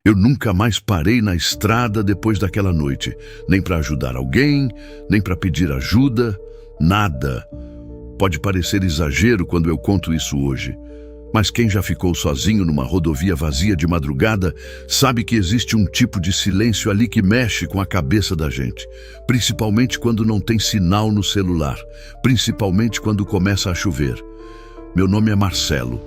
Eu nunca mais parei na estrada depois daquela noite, nem para ajudar alguém, nem para pedir ajuda, nada. Pode parecer exagero quando eu conto isso hoje, mas quem já ficou sozinho numa rodovia vazia de madrugada sabe que existe um tipo de silêncio ali que mexe com a cabeça da gente, principalmente quando não tem sinal no celular, principalmente quando começa a chover. Meu nome é Marcelo,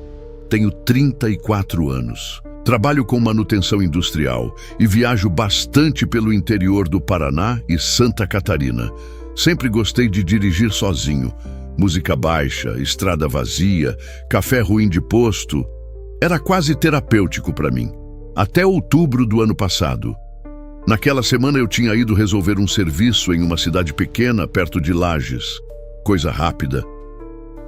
tenho 34 anos. Trabalho com manutenção industrial e viajo bastante pelo interior do Paraná e Santa Catarina. Sempre gostei de dirigir sozinho. Música baixa, estrada vazia, café ruim de posto. Era quase terapêutico para mim. Até outubro do ano passado. Naquela semana eu tinha ido resolver um serviço em uma cidade pequena perto de Lages. Coisa rápida.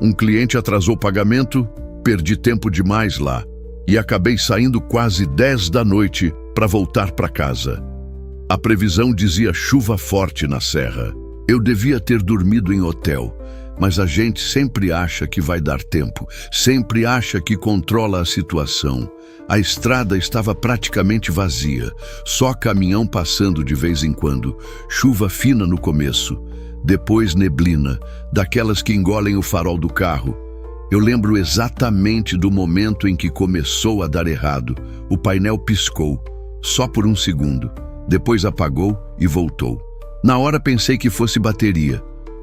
Um cliente atrasou o pagamento, perdi tempo demais lá. E acabei saindo quase 10 da noite para voltar para casa. A previsão dizia chuva forte na serra. Eu devia ter dormido em hotel, mas a gente sempre acha que vai dar tempo, sempre acha que controla a situação. A estrada estava praticamente vazia, só caminhão passando de vez em quando, chuva fina no começo, depois neblina, daquelas que engolem o farol do carro. Eu lembro exatamente do momento em que começou a dar errado. O painel piscou, só por um segundo. Depois apagou e voltou. Na hora pensei que fosse bateria.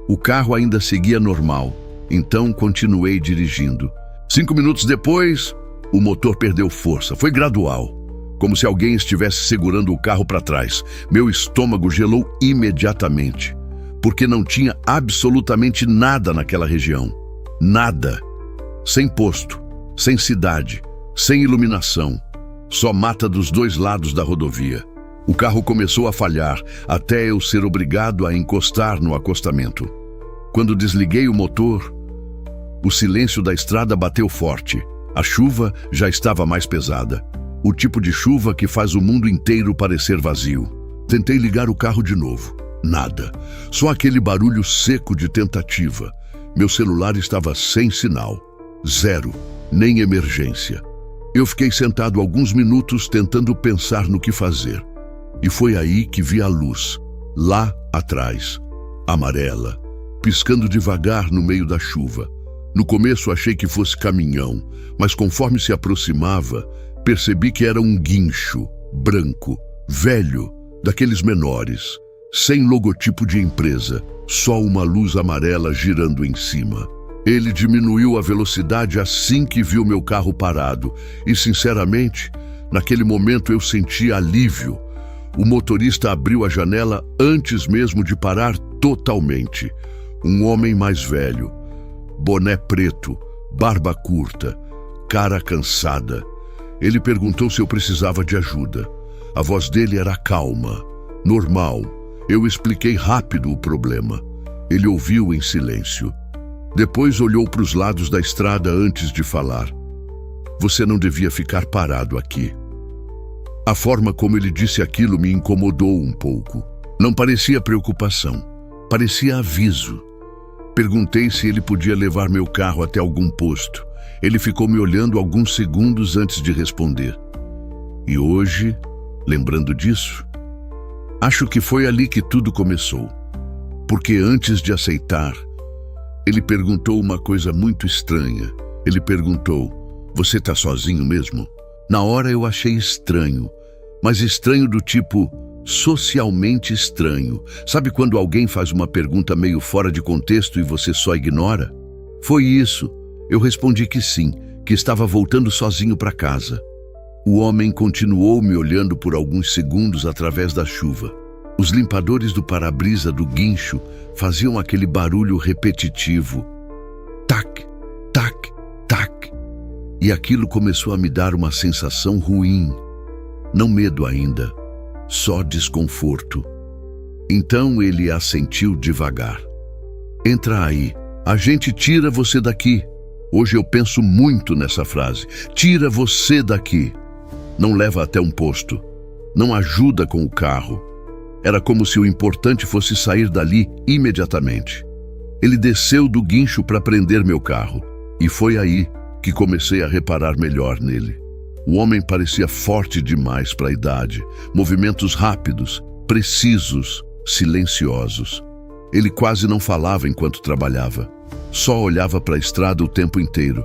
O carro ainda seguia normal, então continuei dirigindo. 5 minutos depois, o motor perdeu força. Foi gradual, como se alguém estivesse segurando o carro para trás. Meu estômago gelou imediatamente, porque não tinha absolutamente nada naquela região. Nada. Sem posto, sem cidade, sem iluminação, só mata dos dois lados da rodovia. O carro começou a falhar, até eu ser obrigado a encostar no acostamento. Quando desliguei o motor, o silêncio da estrada bateu forte. A chuva já estava mais pesada. O tipo de chuva que faz o mundo inteiro parecer vazio. Tentei ligar o carro de novo. Nada. Só aquele barulho seco de tentativa. Meu celular estava sem sinal. Zero, nem emergência. Eu fiquei sentado alguns minutos tentando pensar no que fazer. E foi aí que vi a luz, lá atrás, amarela, piscando devagar no meio da chuva. No começo achei que fosse caminhão, mas conforme se aproximava, percebi que era um guincho, branco, velho, daqueles menores, sem logotipo de empresa, só uma luz amarela girando em cima. Ele diminuiu a velocidade assim que viu meu carro parado e, sinceramente, naquele momento eu senti alívio. O motorista abriu a janela antes mesmo de parar totalmente. Um homem mais velho, boné preto, barba curta, cara cansada. Ele perguntou se eu precisava de ajuda. A voz dele era calma, normal. Eu expliquei rápido o problema. Ele ouviu em silêncio. Depois olhou para os lados da estrada antes de falar. Você não devia ficar parado aqui. A forma como ele disse aquilo me incomodou um pouco. Não parecia preocupação, parecia aviso. Perguntei se ele podia levar meu carro até algum posto. Ele ficou me olhando alguns segundos antes de responder. E hoje, lembrando disso, acho que foi ali que tudo começou. Porque antes de aceitar, ele perguntou uma coisa muito estranha. Ele perguntou, você tá sozinho mesmo? Na hora eu achei estranho, mas estranho do tipo socialmente estranho. Sabe quando alguém faz uma pergunta meio fora de contexto e você só ignora? Foi isso. Eu respondi que sim, que estava voltando sozinho para casa. O homem continuou me olhando por alguns segundos através da chuva. Os limpadores do para-brisa do guincho faziam aquele barulho repetitivo. Tac, tac, tac. E aquilo começou a me dar uma sensação ruim. Não medo ainda, só desconforto. Então ele assentiu devagar. Entra aí, a gente tira você daqui. Hoje eu penso muito nessa frase. Tira você daqui. Não leva até um posto. Não ajuda com o carro. Era como se o importante fosse sair dali imediatamente. Ele desceu do guincho para prender meu carro. E foi aí que comecei a reparar melhor nele. O homem parecia forte demais para a idade, movimentos rápidos, precisos, silenciosos. Ele quase não falava enquanto trabalhava. Só olhava para a estrada o tempo inteiro,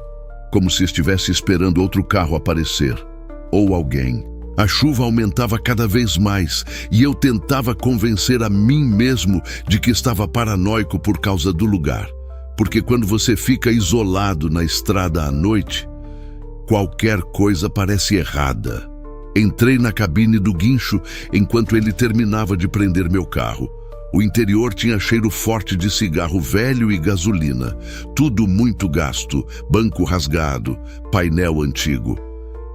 como se estivesse esperando outro carro aparecer, ou alguém. A chuva aumentava cada vez mais e eu tentava convencer a mim mesmo de que estava paranoico por causa do lugar. Porque quando você fica isolado na estrada à noite, qualquer coisa parece errada. Entrei na cabine do guincho enquanto ele terminava de prender meu carro. O interior tinha cheiro forte de cigarro velho e gasolina. Tudo muito gasto, banco rasgado, painel antigo.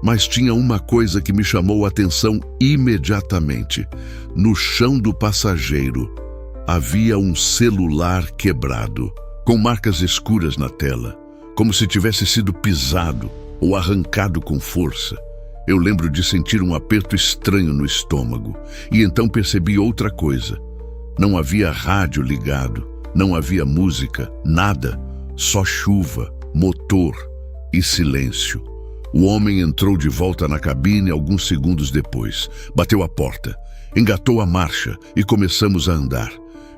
Mas tinha uma coisa que me chamou a atenção imediatamente. No chão do passageiro havia um celular quebrado, com marcas escuras na tela, como se tivesse sido pisado ou arrancado com força. Eu lembro de sentir um aperto estranho no estômago, e então percebi outra coisa. Não havia rádio ligado, não havia música, nada, só chuva, motor e silêncio. O homem entrou de volta na cabine alguns segundos depois, bateu a porta, engatou a marcha e começamos a andar.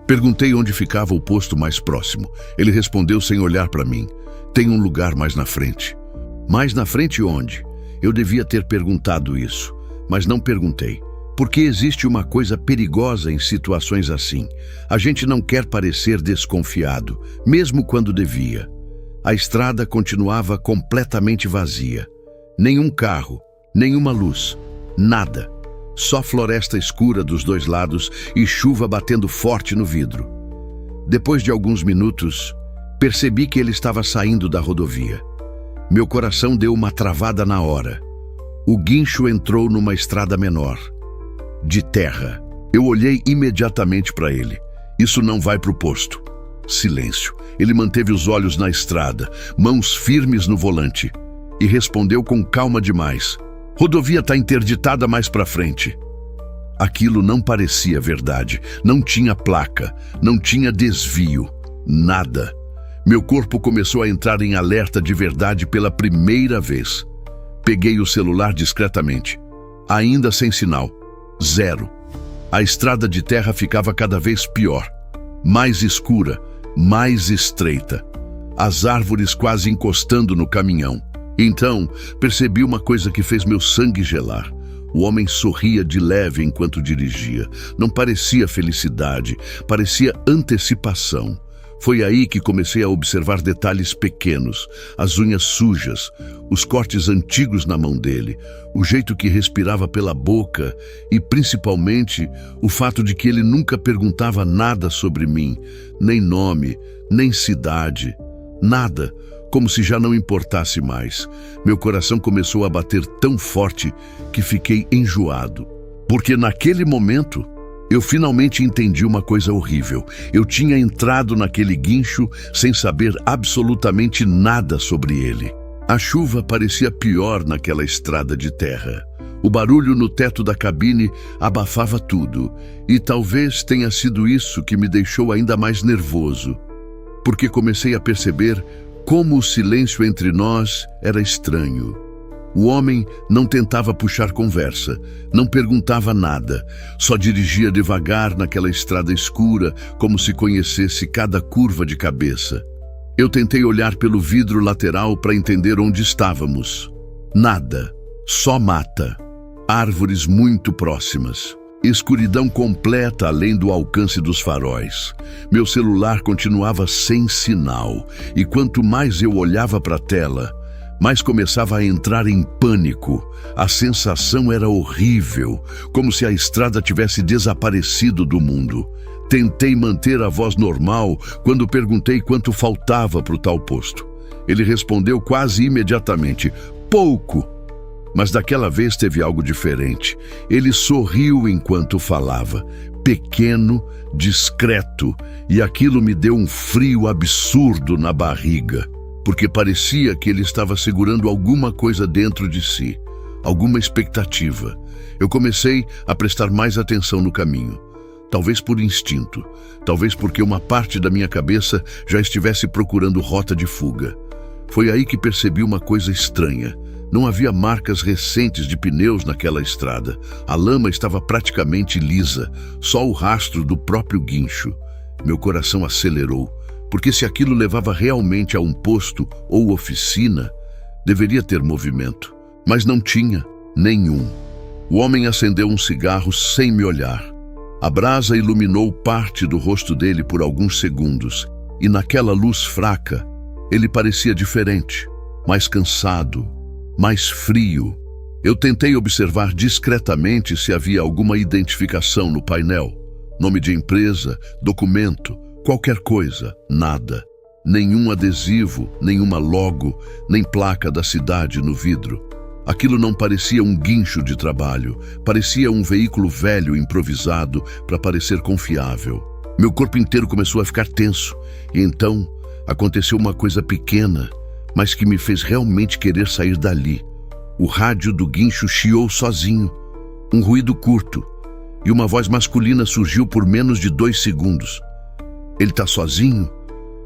Perguntei onde ficava o posto mais próximo. Ele respondeu sem olhar para mim: "Tem um lugar mais na frente." Mais na frente onde? Eu devia ter perguntado isso, mas não perguntei. Porque existe uma coisa perigosa em situações assim. A gente não quer parecer desconfiado, mesmo quando devia. A estrada continuava completamente vazia. Nenhum carro, nenhuma luz, nada. Só floresta escura dos dois lados e chuva batendo forte no vidro. Depois de alguns minutos, percebi que ele estava saindo da rodovia. Meu coração deu uma travada na hora. O guincho entrou numa estrada menor, de terra. Eu olhei imediatamente para ele. Isso não vai para o posto. Silêncio. Ele manteve os olhos na estrada, mãos firmes no volante, e respondeu com calma demais: "Rodovia está interditada mais para frente." Aquilo não parecia verdade. Não tinha placa, não tinha desvio, nada. Meu corpo começou a entrar em alerta de verdade pela primeira vez. Peguei o celular discretamente. Ainda sem sinal. Zero. A estrada de terra ficava cada vez pior. Mais escura, mais estreita. As árvores quase encostando no caminhão. Então, percebi uma coisa que fez meu sangue gelar. O homem sorria de leve enquanto dirigia. Não parecia felicidade, parecia antecipação. Foi aí que comecei a observar detalhes pequenos, as unhas sujas, os cortes antigos na mão dele, o jeito que respirava pela boca e, principalmente, o fato de que ele nunca perguntava nada sobre mim, nem nome, nem cidade, nada, como se já não importasse mais. Meu coração começou a bater tão forte que fiquei enjoado, porque naquele momento eu finalmente entendi uma coisa horrível. Eu tinha entrado naquele guincho sem saber absolutamente nada sobre ele. A chuva parecia pior naquela estrada de terra. O barulho no teto da cabine abafava tudo, e talvez tenha sido isso que me deixou ainda mais nervoso, porque comecei a perceber como o silêncio entre nós era estranho. O homem não tentava puxar conversa, não perguntava nada, só dirigia devagar naquela estrada escura, como se conhecesse cada curva de cabeça. Eu tentei olhar pelo vidro lateral para entender onde estávamos. Nada, só mata, árvores muito próximas, escuridão completa além do alcance dos faróis. Meu celular continuava sem sinal, e quanto mais eu olhava para a tela, mas começava a entrar em pânico. A sensação era horrível, como se a estrada tivesse desaparecido do mundo. Tentei manter a voz normal quando perguntei quanto faltava para o tal posto. Ele respondeu quase imediatamente: "Pouco." Mas daquela vez teve algo diferente. Ele sorriu enquanto falava, pequeno, discreto, e aquilo me deu um frio absurdo na barriga, porque parecia que ele estava segurando alguma coisa dentro de si, alguma expectativa. Eu comecei a prestar mais atenção no caminho, talvez por instinto, talvez porque uma parte da minha cabeça já estivesse procurando rota de fuga. Foi aí que percebi uma coisa estranha. Não havia marcas recentes de pneus naquela estrada. A lama estava praticamente lisa, só o rastro do próprio guincho. Meu coração acelerou, porque se aquilo levava realmente a um posto ou oficina, deveria ter movimento. Mas não tinha nenhum. O homem acendeu um cigarro sem me olhar. A brasa iluminou parte do rosto dele por alguns segundos, e naquela luz fraca, ele parecia diferente, mais cansado, mais frio. Eu tentei observar discretamente se havia alguma identificação no painel. Nome de empresa, documento, qualquer coisa, nada. Nenhum adesivo, nenhuma logo, nem placa da cidade no vidro. Aquilo não parecia um guincho de trabalho, parecia um veículo velho improvisado para parecer confiável. Meu corpo inteiro começou a ficar tenso, e então aconteceu uma coisa pequena, mas que me fez realmente querer sair dali. O rádio do guincho chiou sozinho, um ruído curto, e uma voz masculina surgiu por menos de 2 segundos. Ele está sozinho?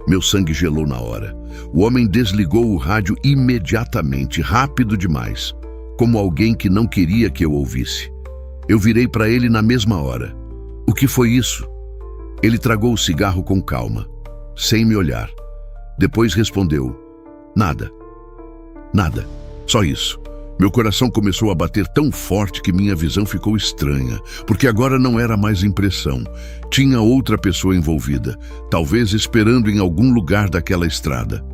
Meu sangue gelou na hora. O homem desligou o rádio imediatamente, rápido demais, como alguém que não queria que eu ouvisse. Eu virei para ele na mesma hora. O que foi isso? Ele tragou o cigarro com calma, sem me olhar. Depois respondeu: nada, nada, só isso. Meu coração começou a bater tão forte que minha visão ficou estranha, porque agora não era mais impressão. Tinha outra pessoa envolvida, talvez esperando em algum lugar daquela estrada.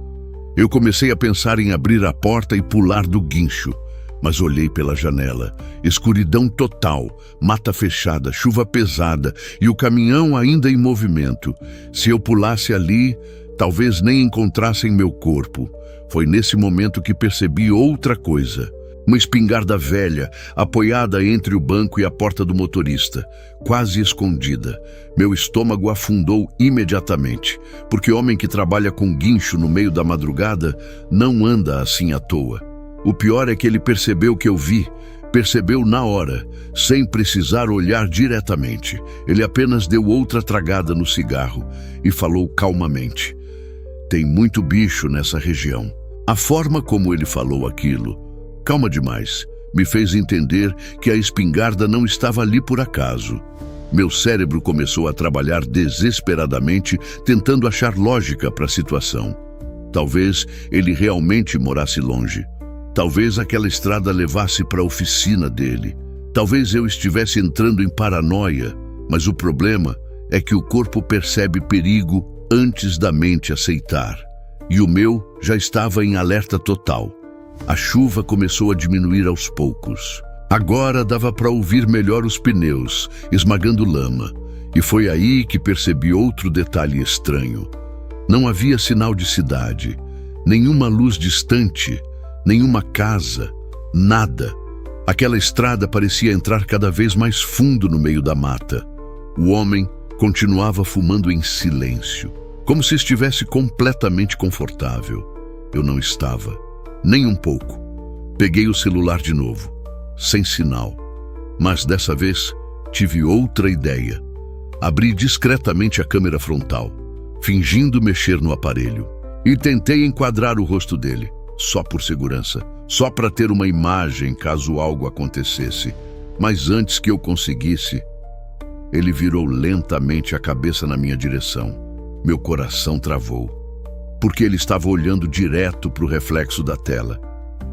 Eu comecei a pensar em abrir a porta e pular do guincho, mas olhei pela janela. Escuridão total, mata fechada, chuva pesada e o caminhão ainda em movimento. Se eu pulasse ali, talvez nem encontrassem meu corpo. Foi nesse momento que percebi outra coisa. Uma espingarda velha, apoiada entre o banco e a porta do motorista, quase escondida. Meu estômago afundou imediatamente, porque homem que trabalha com guincho no meio da madrugada não anda assim à toa. O pior é que ele percebeu o que eu vi, percebeu na hora, sem precisar olhar diretamente. Ele apenas deu outra tragada no cigarro e falou calmamente: tem muito bicho nessa região. A forma como ele falou aquilo, calma demais, me fez entender que a espingarda não estava ali por acaso. Meu cérebro começou a trabalhar desesperadamente, tentando achar lógica para a situação. Talvez ele realmente morasse longe. Talvez aquela estrada levasse para a oficina dele. Talvez eu estivesse entrando em paranoia, mas o problema é que o corpo percebe perigo antes da mente aceitar. E o meu já estava em alerta total. A chuva começou a diminuir aos poucos. Agora dava para ouvir melhor os pneus, esmagando lama. E foi aí que percebi outro detalhe estranho. Não havia sinal de cidade, nenhuma luz distante, nenhuma casa, nada. Aquela estrada parecia entrar cada vez mais fundo no meio da mata. O homem continuava fumando em silêncio, como se estivesse completamente confortável. Eu não estava. Nem um pouco. Peguei o celular de novo, sem sinal. Mas dessa vez tive outra ideia. Abri discretamente a câmera frontal, fingindo mexer no aparelho, e tentei enquadrar o rosto dele, só por segurança, só para ter uma imagem caso algo acontecesse. Mas antes que eu conseguisse, ele virou lentamente a cabeça na minha direção. Meu coração travou, porque ele estava olhando direto para o reflexo da tela.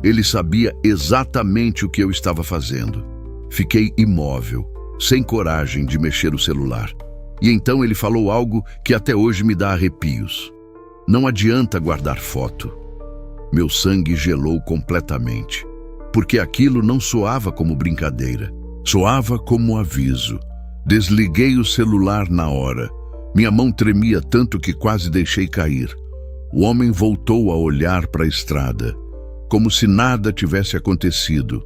Ele sabia exatamente o que eu estava fazendo. Fiquei imóvel, sem coragem de mexer o celular. E então ele falou algo que até hoje me dá arrepios. Não adianta guardar foto. Meu sangue gelou completamente, porque aquilo não soava como brincadeira. Soava como aviso. Desliguei o celular na hora. Minha mão tremia tanto que quase deixei cair. O homem voltou a olhar para a estrada, como se nada tivesse acontecido.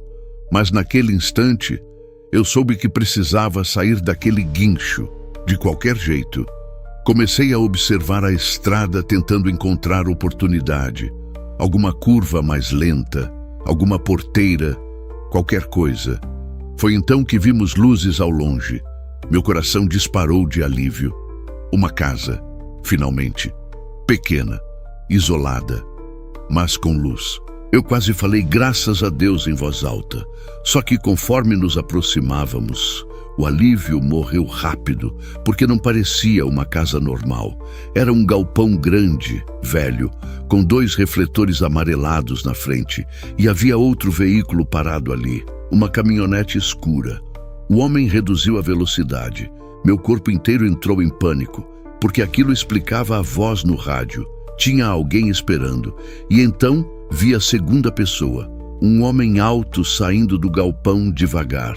Mas naquele instante, eu soube que precisava sair daquele guincho, de qualquer jeito. Comecei a observar a estrada tentando encontrar oportunidade. Alguma curva mais lenta, alguma porteira, qualquer coisa. Foi então que vimos luzes ao longe. Meu coração disparou de alívio. Uma casa, finalmente. Pequena, isolada, mas com luz. Eu quase falei graças a Deus em voz alta. Só que conforme nos aproximávamos, o alívio morreu rápido, porque não parecia uma casa normal. Era um galpão grande, velho, com 2 refletores amarelados na frente, e havia outro veículo parado ali, uma caminhonete escura. O homem reduziu a velocidade. Meu corpo inteiro entrou em pânico, porque aquilo explicava a voz no rádio. Tinha alguém esperando, e então vi a segunda pessoa, um homem alto saindo do galpão devagar.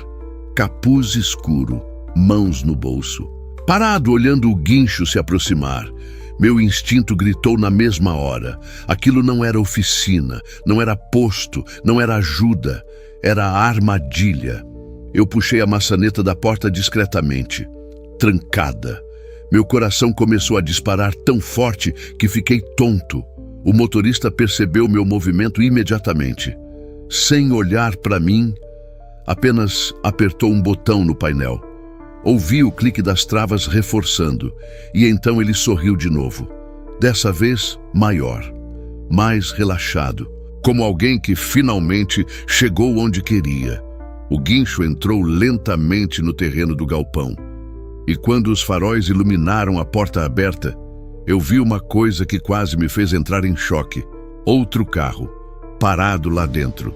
Capuz escuro, mãos no bolso. Parado olhando o guincho se aproximar, meu instinto gritou na mesma hora. Aquilo não era oficina, não era posto, não era ajuda, era armadilha. Eu puxei a maçaneta da porta discretamente, trancada. Meu coração começou a disparar tão forte que fiquei tonto. O motorista percebeu meu movimento imediatamente. Sem olhar para mim, apenas apertou um botão no painel. Ouvi o clique das travas reforçando, e então ele sorriu de novo. Dessa vez, maior, mais relaxado, como alguém que finalmente chegou onde queria. O guincho entrou lentamente no terreno do galpão, e quando os faróis iluminaram a porta aberta, eu vi uma coisa que quase me fez entrar em choque. Outro carro, parado lá dentro,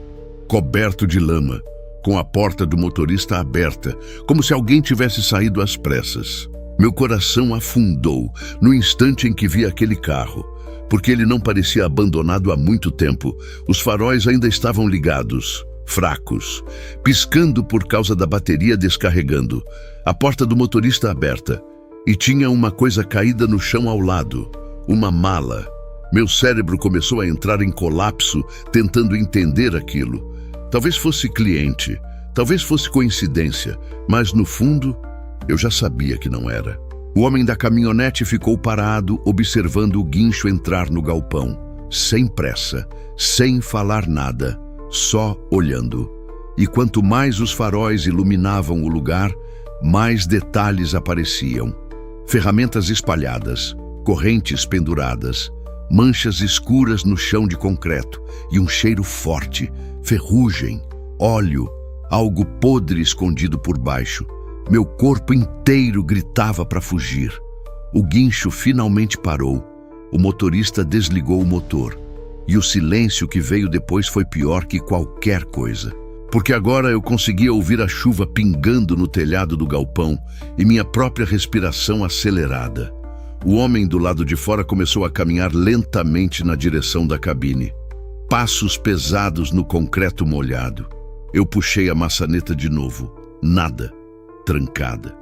coberto de lama, com a porta do motorista aberta, como se alguém tivesse saído às pressas. Meu coração afundou no instante em que vi aquele carro, porque ele não parecia abandonado há muito tempo. Os faróis ainda estavam ligados, fracos, piscando por causa da bateria descarregando. A porta do motorista aberta, e tinha uma coisa caída no chão ao lado, uma mala. Meu cérebro começou a entrar em colapso, tentando entender aquilo. Talvez fosse cliente, talvez fosse coincidência, mas no fundo, eu já sabia que não era. O homem da caminhonete ficou parado, observando o guincho entrar no galpão, sem pressa, sem falar nada, só olhando. E quanto mais os faróis iluminavam o lugar, mais detalhes apareciam. Ferramentas espalhadas, correntes penduradas, manchas escuras no chão de concreto e um cheiro forte, ferrugem, óleo, algo podre escondido por baixo. Meu corpo inteiro gritava para fugir. O guincho finalmente parou. O motorista desligou o motor. E o silêncio que veio depois foi pior que qualquer coisa. Porque agora eu conseguia ouvir a chuva pingando no telhado do galpão e minha própria respiração acelerada. O homem do lado de fora começou a caminhar lentamente na direção da cabine. Passos pesados no concreto molhado. Eu puxei a maçaneta de novo. Nada. Trancada.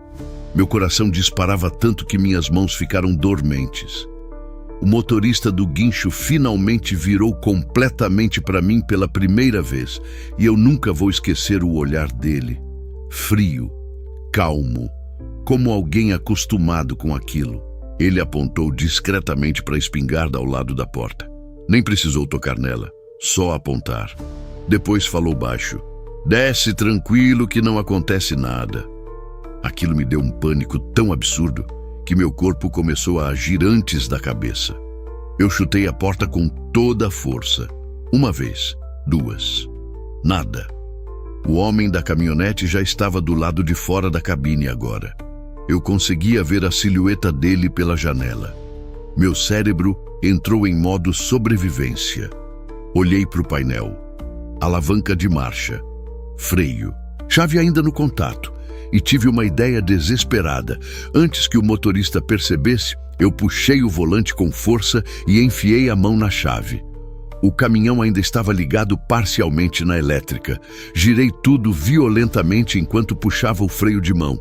Meu coração disparava tanto que minhas mãos ficaram dormentes. O motorista do guincho finalmente virou completamente para mim pela primeira vez, e eu nunca vou esquecer o olhar dele. Frio, calmo, como alguém acostumado com aquilo. Ele apontou discretamente para a espingarda ao lado da porta. Nem precisou tocar nela, só apontar. Depois falou baixo. Desce tranquilo que não acontece nada. Aquilo me deu um pânico tão absurdo que meu corpo começou a agir antes da cabeça. Eu chutei a porta com toda a força. Uma vez, duas. Nada. O homem da caminhonete já estava do lado de fora da cabine agora. Eu conseguia ver a silhueta dele pela janela. Meu cérebro entrou em modo sobrevivência. Olhei para o painel. Alavanca de marcha. Freio. Chave ainda no contato. E tive uma ideia desesperada. Antes que o motorista percebesse, eu puxei o volante com força e enfiei a mão na chave. O caminhão ainda estava ligado parcialmente na elétrica. Girei tudo violentamente enquanto puxava o freio de mão.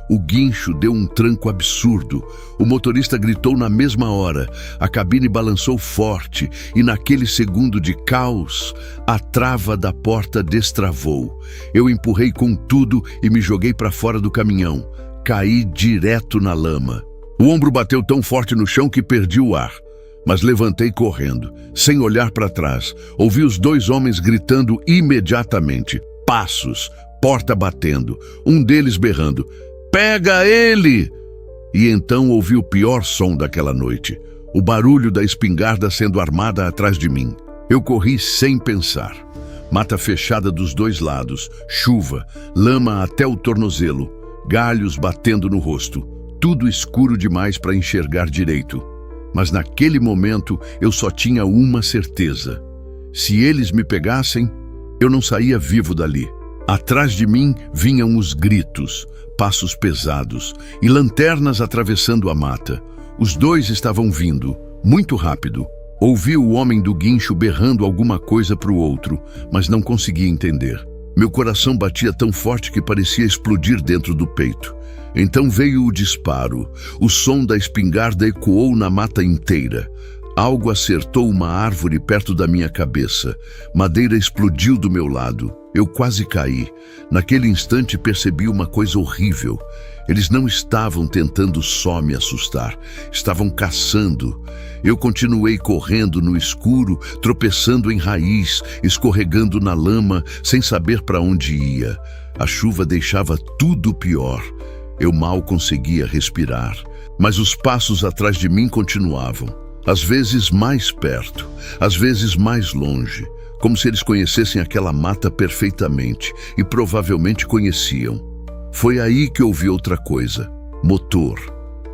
O guincho deu um tranco absurdo. O motorista gritou na mesma hora. A cabine balançou forte e naquele segundo de caos, a trava da porta destravou. Eu empurrei com tudo e me joguei para fora do caminhão. Caí direto na lama. O ombro bateu tão forte no chão que perdi o ar. Mas levantei correndo, sem olhar para trás. Ouvi os dois homens gritando imediatamente. Passos, porta batendo. Um deles berrando. Pega ele! E então ouvi o pior som daquela noite, o barulho da espingarda sendo armada atrás de mim. Eu corri sem pensar. Mata fechada dos dois lados, chuva, lama até o tornozelo, galhos batendo no rosto, tudo escuro demais para enxergar direito. Mas naquele momento eu só tinha uma certeza. Se eles me pegassem, eu não saía vivo dali. Atrás de mim vinham os gritos, passos pesados e lanternas atravessando a mata. Os dois estavam vindo, muito rápido. Ouvi o homem do guincho berrando alguma coisa para o outro, mas não conseguia entender. Meu coração batia tão forte que parecia explodir dentro do peito. Então veio o disparo. O som da espingarda ecoou na mata inteira. Algo acertou uma árvore perto da minha cabeça. Madeira explodiu do meu lado. Eu quase caí. Naquele instante percebi uma coisa horrível. Eles não estavam tentando só me assustar, estavam caçando. Eu continuei correndo no escuro, tropeçando em raiz, escorregando na lama, sem saber para onde ia. A chuva deixava tudo pior. Eu mal conseguia respirar, mas os passos atrás de mim continuavam. Às vezes mais perto, às vezes mais longe, como se eles conhecessem aquela mata perfeitamente e provavelmente conheciam. Foi aí que ouvi outra coisa. Motor.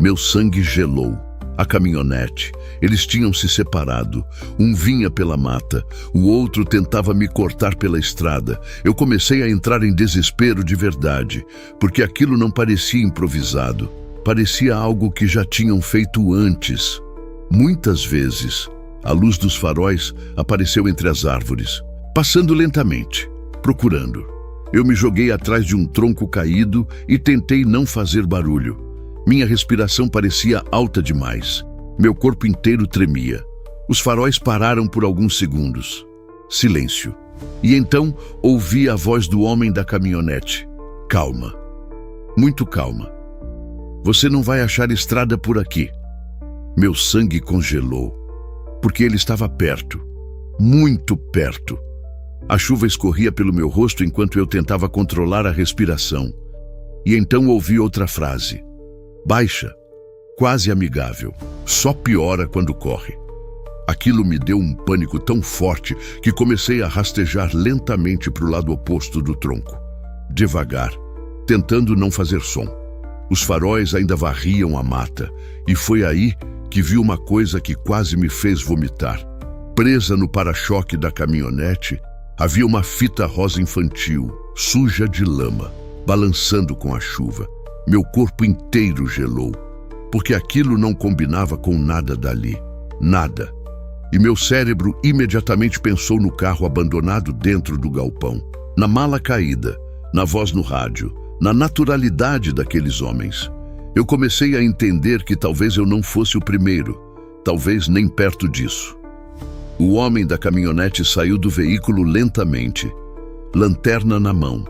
Meu sangue gelou. A caminhonete. Eles tinham se separado. Um vinha pela mata, o outro tentava me cortar pela estrada. Eu comecei a entrar em desespero de verdade, porque aquilo não parecia improvisado. Parecia algo que já tinham feito antes. Muitas vezes, a luz dos faróis apareceu entre as árvores, passando lentamente, procurando. Eu me joguei atrás de um tronco caído e tentei não fazer barulho. Minha respiração parecia alta demais. Meu corpo inteiro tremia. Os faróis pararam por alguns segundos. Silêncio. E então ouvi a voz do homem da caminhonete. Calma. Muito calma. Você não vai achar estrada por aqui. Meu sangue congelou, porque ele estava perto. Muito perto. A chuva escorria pelo meu rosto enquanto eu tentava controlar a respiração. E então ouvi outra frase. Baixa, quase amigável, só piora quando corre. Aquilo me deu um pânico tão forte que comecei a rastejar lentamente para o lado oposto do tronco. Devagar, tentando não fazer som. Os faróis ainda varriam a mata, e foi aí que vi uma coisa que quase me fez vomitar. Presa no para-choque da caminhonete, havia uma fita rosa infantil, suja de lama, balançando com a chuva. Meu corpo inteiro gelou, porque aquilo não combinava com nada dali. Nada. E meu cérebro imediatamente pensou no carro abandonado dentro do galpão, na mala caída, na voz no rádio, na naturalidade daqueles homens. Eu comecei a entender que talvez eu não fosse o primeiro, talvez nem perto disso. O homem da caminhonete saiu do veículo lentamente, lanterna na mão,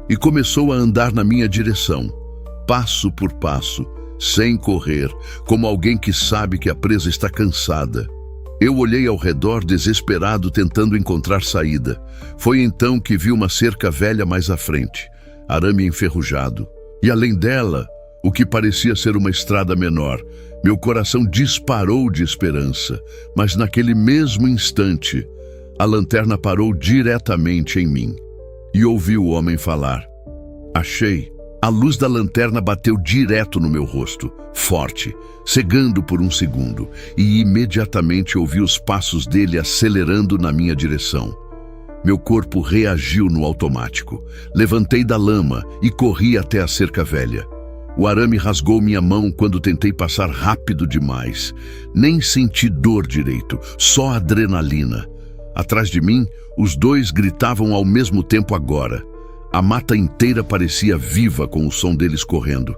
e começou a andar na minha direção, passo por passo, sem correr, como alguém que sabe que a presa está cansada. Eu olhei ao redor desesperado, tentando encontrar saída. Foi então que vi uma cerca velha mais à frente, arame enferrujado, e além dela, o que parecia ser uma estrada menor. Meu coração disparou de esperança, mas naquele mesmo instante, a lanterna parou diretamente em mim. E ouvi o homem falar. Achei. A luz da lanterna bateu direto no meu rosto, forte, cegando por um segundo, e imediatamente ouvi os passos dele acelerando na minha direção. Meu corpo reagiu no automático. Levantei da lama e corri até a cerca velha. O arame rasgou minha mão quando tentei passar rápido demais. Nem senti dor direito, só adrenalina. Atrás de mim, os dois gritavam ao mesmo tempo agora. A mata inteira parecia viva com o som deles correndo.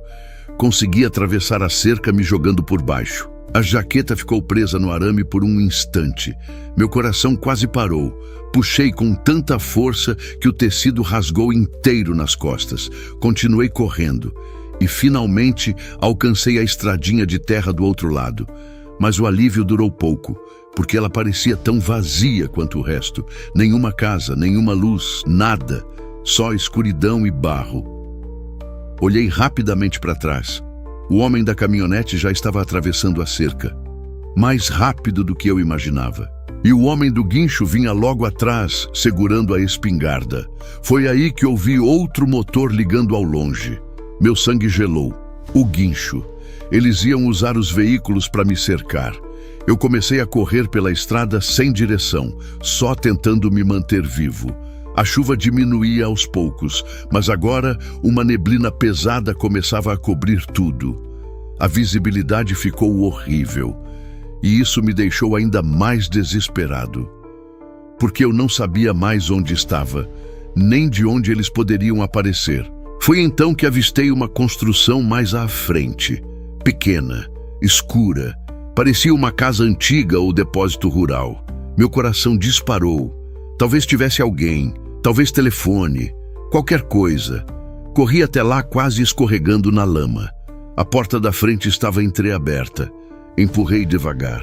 Consegui atravessar a cerca me jogando por baixo. A jaqueta ficou presa no arame por um instante. Meu coração quase parou. Puxei com tanta força que o tecido rasgou inteiro nas costas. Continuei correndo. E finalmente alcancei a estradinha de terra do outro lado. Mas o alívio durou pouco, porque ela parecia tão vazia quanto o resto. Nenhuma casa, nenhuma luz, nada. Só escuridão e barro. Olhei rapidamente para trás. O homem da caminhonete já estava atravessando a cerca. Mais rápido do que eu imaginava. E o homem do guincho vinha logo atrás, segurando a espingarda. Foi aí que ouvi outro motor ligando ao longe. Meu sangue gelou. O guincho. Eles iam usar os veículos para me cercar. Eu comecei a correr pela estrada sem direção, só tentando me manter vivo. A chuva diminuía aos poucos, mas agora uma neblina pesada começava a cobrir tudo. A visibilidade ficou horrível, e isso me deixou ainda mais desesperado, porque eu não sabia mais onde estava, nem de onde eles poderiam aparecer. Foi então que avistei uma construção mais à frente, pequena, escura. Parecia uma casa antiga ou depósito rural. Meu coração disparou. Talvez tivesse alguém, talvez telefone, qualquer coisa. Corri até lá quase escorregando na lama. A porta da frente estava entreaberta. Empurrei devagar.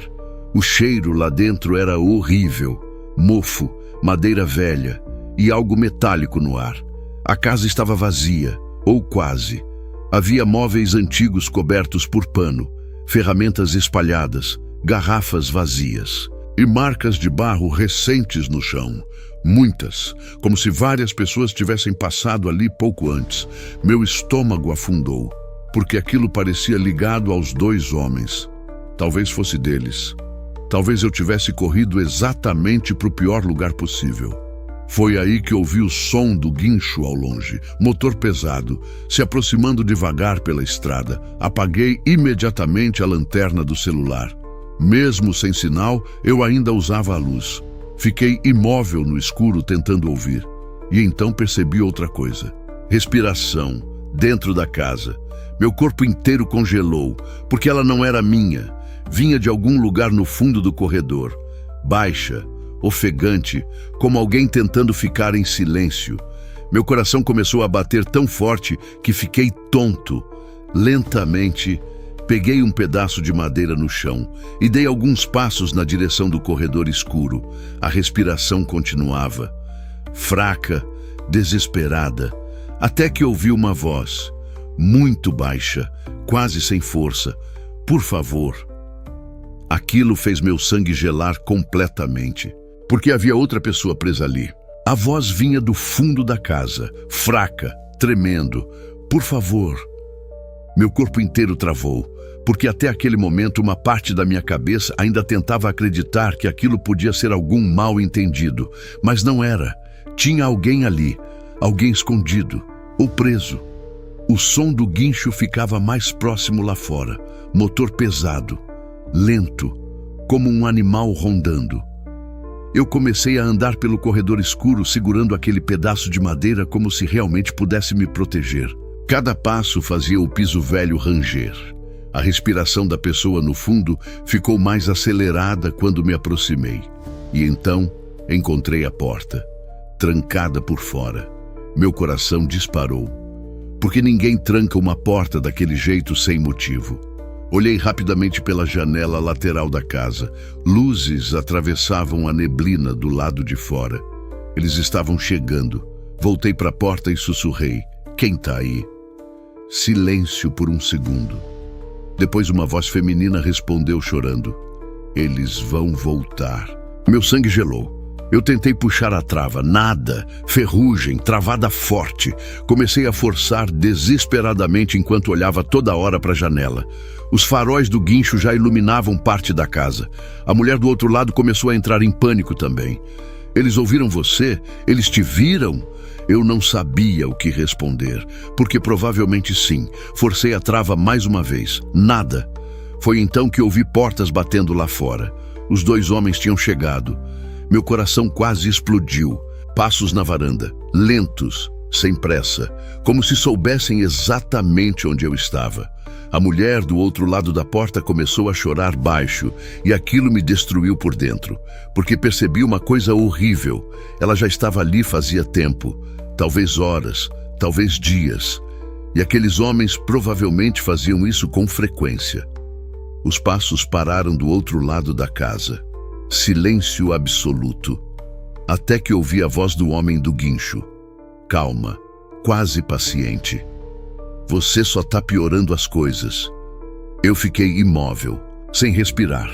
O cheiro lá dentro era horrível. Mofo, madeira velha e algo metálico no ar. A casa estava vazia, ou quase. Havia móveis antigos cobertos por pano, ferramentas espalhadas, garrafas vazias e marcas de barro recentes no chão. Muitas, como se várias pessoas tivessem passado ali pouco antes. Meu estômago afundou, porque aquilo parecia ligado aos 2 homens. Talvez fosse deles. Talvez eu tivesse corrido exatamente para o pior lugar possível. Foi aí que ouvi o som do guincho ao longe, motor pesado, se aproximando devagar pela estrada. Apaguei imediatamente a lanterna do celular. Mesmo sem sinal, eu ainda usava a luz. Fiquei imóvel no escuro tentando ouvir. E então percebi outra coisa. Respiração, dentro da casa. Meu corpo inteiro congelou, porque ela não era minha. Vinha de algum lugar no fundo do corredor. Baixa, ofegante, como alguém tentando ficar em silêncio. Meu coração começou a bater tão forte que fiquei tonto. Lentamente, peguei um pedaço de madeira no chão e dei alguns passos na direção do corredor escuro. A respiração continuava, fraca, desesperada, até que ouvi uma voz, muito baixa, quase sem força. Por favor. Aquilo fez meu sangue gelar completamente, porque havia outra pessoa presa ali. A voz vinha do fundo da casa, fraca, tremendo. Por favor. Meu corpo inteiro travou, porque até aquele momento uma parte da minha cabeça ainda tentava acreditar que aquilo podia ser algum mal-entendido, mas não era. Tinha alguém ali, alguém escondido ou preso. O som do guincho ficava mais próximo lá fora, motor pesado, lento, como um animal rondando. Eu comecei a andar pelo corredor escuro, segurando aquele pedaço de madeira como se realmente pudesse me proteger. Cada passo fazia o piso velho ranger. A respiração da pessoa no fundo ficou mais acelerada quando me aproximei. E então encontrei a porta, trancada por fora. Meu coração disparou, porque ninguém tranca uma porta daquele jeito sem motivo. Olhei rapidamente pela janela lateral da casa. Luzes atravessavam a neblina do lado de fora. Eles estavam chegando. Voltei para a porta e sussurrei. Quem tá aí? Silêncio por um segundo. Depois uma voz feminina respondeu chorando. Eles vão voltar. Meu sangue gelou. Eu tentei puxar a trava. Nada. Ferrugem, travada forte. Comecei a forçar desesperadamente enquanto olhava toda hora para a janela. Os faróis do guincho já iluminavam parte da casa. A mulher do outro lado começou a entrar em pânico também. Eles ouviram você? Eles te viram? Eu não sabia o que responder, porque provavelmente sim. Forcei a trava mais uma vez. Nada. Foi então que ouvi portas batendo lá fora. Os 2 homens tinham chegado. Meu coração quase explodiu. Passos na varanda, lentos, sem pressa, como se soubessem exatamente onde eu estava. A mulher do outro lado da porta começou a chorar baixo, e aquilo me destruiu por dentro, porque percebi uma coisa horrível. Ela já estava ali fazia tempo, talvez horas, talvez dias, e aqueles homens provavelmente faziam isso com frequência. Os passos pararam do outro lado da casa. Silêncio absoluto, até que ouvi a voz do homem do guincho. Calma, quase paciente. Você só tá piorando as coisas. Eu fiquei imóvel, sem respirar.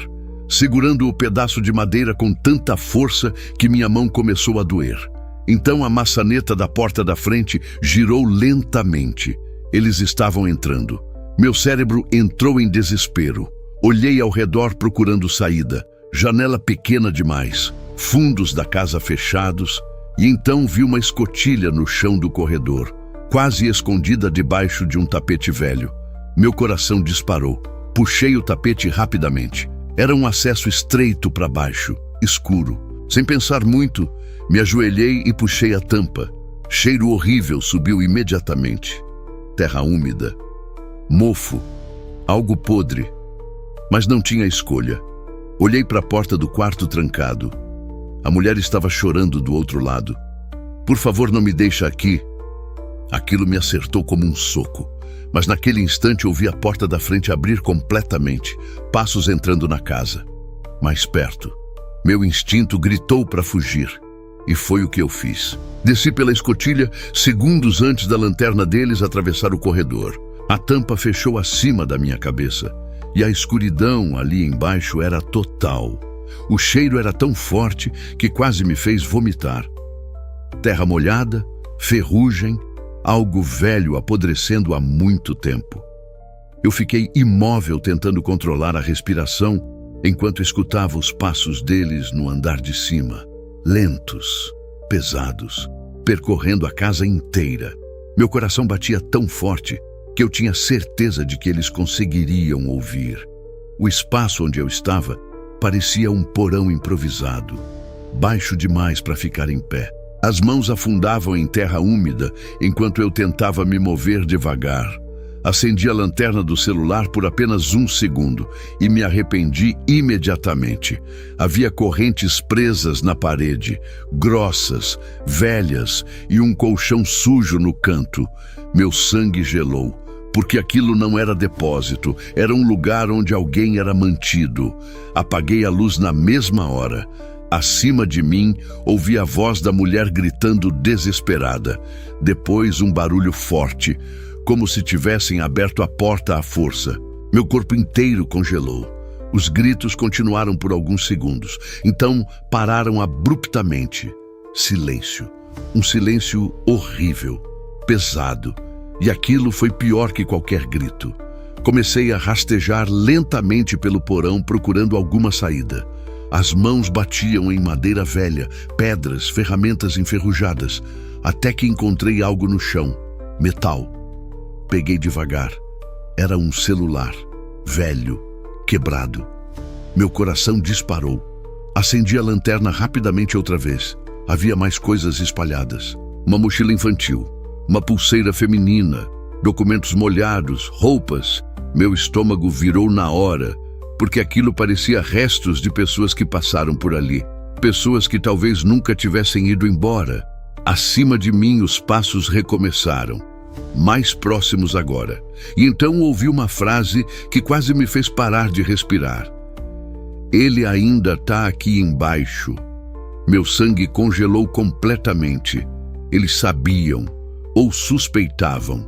segurando o pedaço de madeira com tanta força que minha mão começou a doer. Então a maçaneta da porta da frente girou lentamente. Eles estavam entrando. Meu cérebro entrou em desespero. Olhei ao redor procurando saída. Janela pequena demais, fundos da casa fechados, e então vi uma escotilha no chão do corredor, quase escondida debaixo de um tapete velho. Meu coração disparou. Puxei o tapete rapidamente. Era um acesso estreito para baixo, escuro. Sem pensar muito, me ajoelhei e puxei a tampa. Cheiro horrível subiu imediatamente. Terra úmida, mofo, algo podre. Mas não tinha escolha. Olhei para a porta do quarto trancado. A mulher estava chorando do outro lado. "Por favor, não me deixe aqui." Aquilo me acertou como um soco. Mas naquele instante ouvi a porta da frente abrir completamente, passos entrando na casa. Mais perto. Meu instinto gritou para fugir. E foi o que eu fiz. Desci pela escotilha segundos antes da lanterna deles atravessar o corredor. A tampa fechou acima da minha cabeça. E a escuridão ali embaixo era total. O cheiro era tão forte que quase me fez vomitar. Terra molhada, ferrugem, algo velho apodrecendo há muito tempo. Eu fiquei imóvel tentando controlar a respiração enquanto escutava os passos deles no andar de cima, lentos, pesados, percorrendo a casa inteira. Meu coração batia tão forte que eu tinha certeza de que eles conseguiriam ouvir. O espaço onde eu estava parecia um porão improvisado, baixo demais para ficar em pé. As mãos afundavam em terra úmida enquanto eu tentava me mover devagar. Acendi a lanterna do celular por apenas 1 segundo e me arrependi imediatamente. Havia correntes presas na parede, grossas, velhas, e um colchão sujo no canto. Meu sangue gelou, porque aquilo não era depósito, era um lugar onde alguém era mantido. Apaguei a luz na mesma hora. Acima de mim, ouvi a voz da mulher gritando desesperada. Depois, um barulho forte, como se tivessem aberto a porta à força. Meu corpo inteiro congelou. Os gritos continuaram por alguns segundos. Então, pararam abruptamente. Silêncio. Um silêncio horrível, pesado. E aquilo foi pior que qualquer grito. Comecei a rastejar lentamente pelo porão procurando alguma saída. As mãos batiam em madeira velha, pedras, ferramentas enferrujadas, até que encontrei algo no chão, metal. Peguei devagar. Era um celular, velho, quebrado. Meu coração disparou. Acendi a lanterna rapidamente outra vez. Havia mais coisas espalhadas. Uma mochila infantil, uma pulseira feminina, documentos molhados, roupas. Meu estômago virou na hora, porque aquilo parecia restos de pessoas que passaram por ali. Pessoas que talvez nunca tivessem ido embora. Acima de mim os passos recomeçaram, mais próximos agora. E então ouvi uma frase que quase me fez parar de respirar. "Ele ainda está aqui embaixo." Meu sangue congelou completamente. Eles sabiam, ou suspeitavam.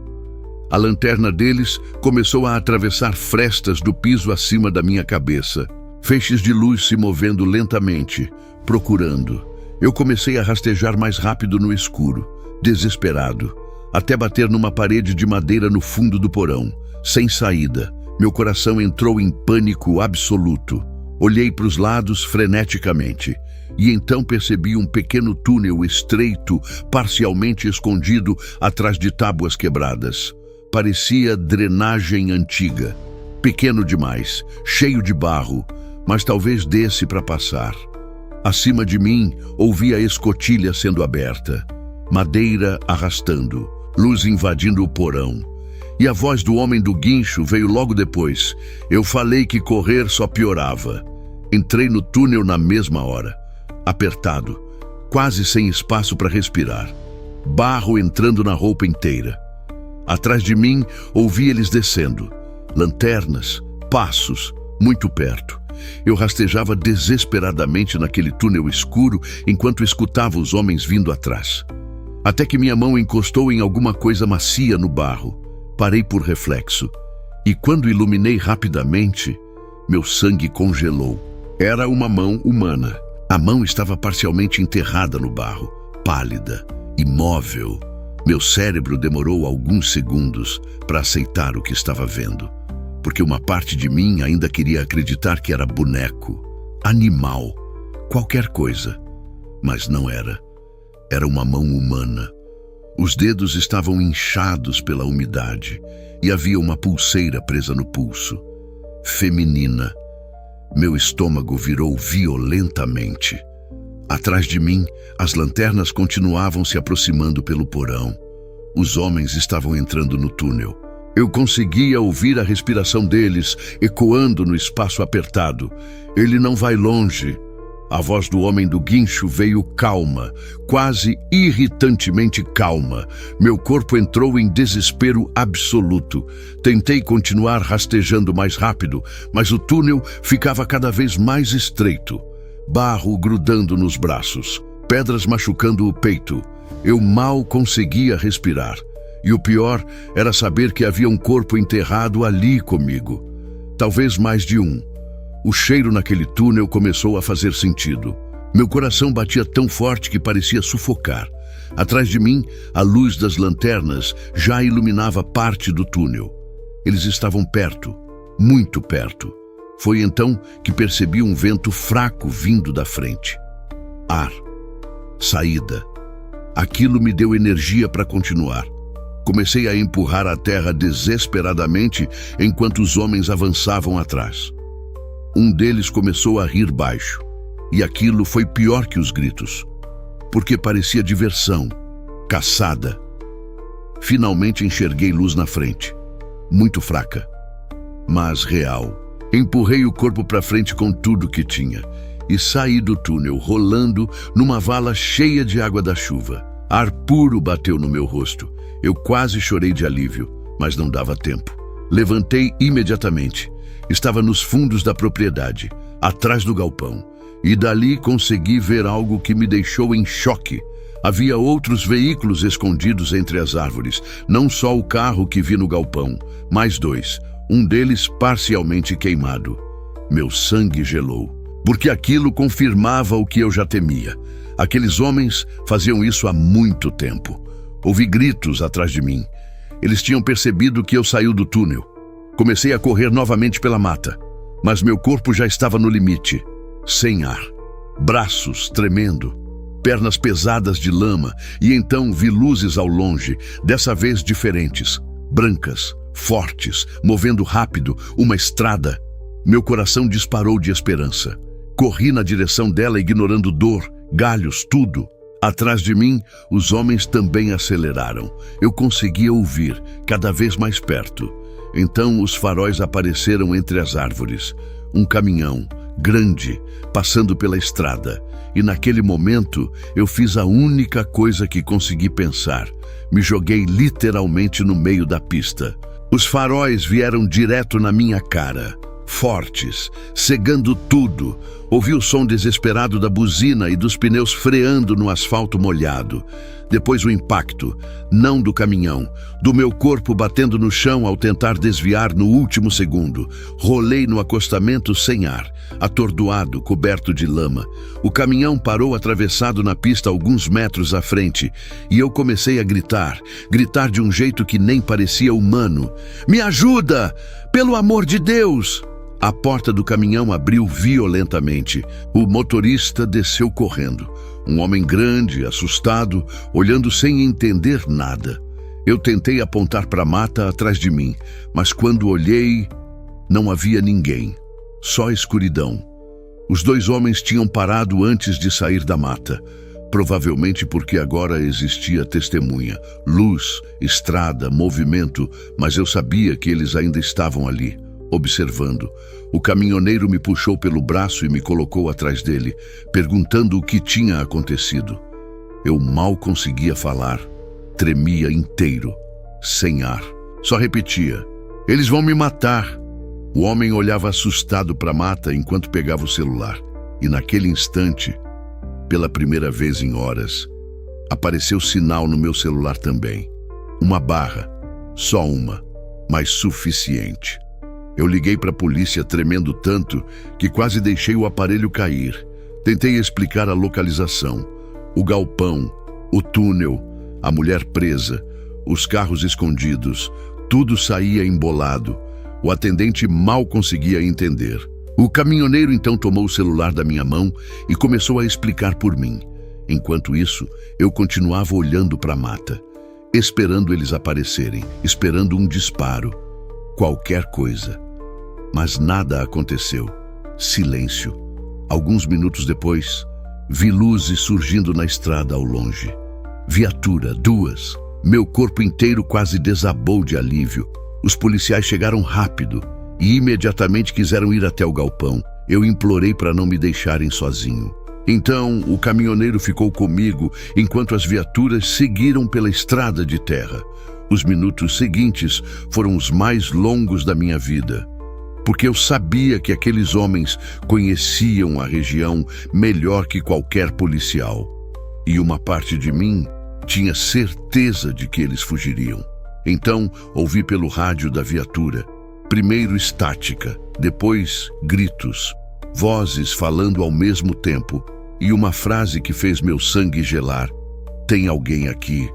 A lanterna deles começou a atravessar frestas do piso acima da minha cabeça. Feixes de luz se movendo lentamente, procurando. Eu comecei a rastejar mais rápido no escuro, desesperado, até bater numa parede de madeira no fundo do porão, sem saída. Meu coração entrou em pânico absoluto. Olhei para os lados freneticamente. E então percebi um pequeno túnel estreito, parcialmente escondido atrás de tábuas quebradas. Parecia drenagem antiga. Pequeno demais, cheio de barro, mas talvez desse para passar. Acima de mim, ouvi a escotilha sendo aberta. Madeira arrastando, luz invadindo o porão. E a voz do homem do guincho veio logo depois. Eu falei que correr só piorava. Entrei no túnel na mesma hora. Apertado, quase sem espaço para respirar. Barro entrando na roupa inteira. Atrás de mim, ouvi eles descendo. Lanternas, passos, muito perto. Eu rastejava desesperadamente naquele túnel escuro enquanto escutava os homens vindo atrás. Até que minha mão encostou em alguma coisa macia no barro. Parei por reflexo. E quando iluminei rapidamente, meu sangue congelou. Era uma mão humana. A mão estava parcialmente enterrada no barro, pálida, imóvel. Meu cérebro demorou alguns segundos para aceitar o que estava vendo, porque uma parte de mim ainda queria acreditar que era boneco, animal, qualquer coisa. Mas não era. Era uma mão humana. Os dedos estavam inchados pela umidade e havia uma pulseira presa no pulso. Feminina. Meu estômago virou violentamente. Atrás de mim, as lanternas continuavam se aproximando pelo porão. Os homens estavam entrando no túnel. Eu conseguia ouvir a respiração deles ecoando no espaço apertado. Ele não vai longe. A voz do homem do guincho veio calma, quase irritantemente calma. Meu corpo entrou em desespero absoluto. Tentei continuar rastejando mais rápido, mas o túnel ficava cada vez mais estreito. Barro grudando nos braços, pedras machucando o peito. Eu mal conseguia respirar. E o pior era saber que havia um corpo enterrado ali comigo. Talvez mais de um. O cheiro naquele túnel começou a fazer sentido. Meu coração batia tão forte que parecia sufocar. Atrás de mim, a luz das lanternas já iluminava parte do túnel. Eles estavam perto, muito perto. Foi então que percebi um vento fraco vindo da frente. Ar. Saída. Aquilo me deu energia para continuar. Comecei a empurrar a terra desesperadamente enquanto os homens avançavam atrás. Um deles começou a rir baixo, e aquilo foi pior que os gritos, porque parecia diversão, caçada. Finalmente enxerguei luz na frente, muito fraca, mas real. Empurrei o corpo para frente com tudo que tinha e saí do túnel rolando numa vala cheia de água da chuva. Ar puro bateu no meu rosto. Eu quase chorei de alívio, mas não dava tempo. Levantei imediatamente. Estava nos fundos da propriedade, atrás do galpão, e dali consegui ver algo que me deixou em choque. Havia outros veículos escondidos entre as árvores, não só o carro que vi no galpão, mais dois, um deles parcialmente queimado. Meu sangue gelou, porque aquilo confirmava o que eu já temia. Aqueles homens faziam isso há muito tempo. Ouvi gritos atrás de mim. Eles tinham percebido que eu saí do túnel. Comecei a correr novamente pela mata, mas meu corpo já estava no limite, sem ar, braços tremendo, pernas pesadas de lama, e então vi luzes ao longe, dessa vez diferentes, brancas, fortes, movendo rápido, uma estrada. Meu coração disparou de esperança. Corri na direção dela, ignorando dor, galhos, tudo. Atrás de mim, os homens também aceleraram. Eu conseguia ouvir, cada vez mais perto. Então os faróis apareceram entre as árvores. Um caminhão, grande, passando pela estrada. E naquele momento, eu fiz a única coisa que consegui pensar. Me joguei literalmente no meio da pista. Os faróis vieram direto na minha cara, fortes, cegando tudo. Ouvi o som desesperado da buzina e dos pneus freando no asfalto molhado. Depois o impacto, não do caminhão, do meu corpo batendo no chão ao tentar desviar no último segundo. Rolei no acostamento sem ar, atordoado, coberto de lama. O caminhão parou atravessado na pista alguns metros à frente, e eu comecei a gritar de um jeito que nem parecia humano. Me ajuda! Pelo amor de Deus! A porta do caminhão abriu violentamente. O motorista desceu correndo. Um homem grande, assustado, olhando sem entender nada. Eu tentei apontar para a mata atrás de mim, mas quando olhei, não havia ninguém. Só escuridão. Os dois homens tinham parado antes de sair da mata. Provavelmente porque agora existia testemunha, luz, estrada, movimento, mas eu sabia que eles ainda estavam ali, observando. O caminhoneiro me puxou pelo braço e me colocou atrás dele, perguntando o que tinha acontecido. Eu mal conseguia falar, tremia inteiro, sem ar. Só repetia: "Eles vão me matar." O homem olhava assustado para a mata enquanto pegava o celular. E naquele instante, pela primeira vez em horas, apareceu sinal no meu celular também. Uma barra, só uma, mas suficiente. Eu liguei para a polícia tremendo tanto que quase deixei o aparelho cair. Tentei explicar a localização, o galpão, o túnel, a mulher presa, os carros escondidos, tudo saía embolado. O atendente mal conseguia entender. O caminhoneiro então tomou o celular da minha mão e começou a explicar por mim. Enquanto isso, eu continuava olhando para a mata, esperando eles aparecerem, esperando um disparo, qualquer coisa. Mas nada aconteceu. Silêncio. Alguns minutos depois, vi luzes surgindo na estrada ao longe. Viatura, 2. Meu corpo inteiro quase desabou de alívio. Os policiais chegaram rápido e imediatamente quiseram ir até o galpão. Eu implorei para não me deixarem sozinho. Então, o caminhoneiro ficou comigo enquanto as viaturas seguiram pela estrada de terra. Os minutos seguintes foram os mais longos da minha vida, porque eu sabia que aqueles homens conheciam a região melhor que qualquer policial. E uma parte de mim tinha certeza de que eles fugiriam. Então, ouvi pelo rádio da viatura, primeiro estática, depois gritos, vozes falando ao mesmo tempo e uma frase que fez meu sangue gelar: "Tem alguém aqui?"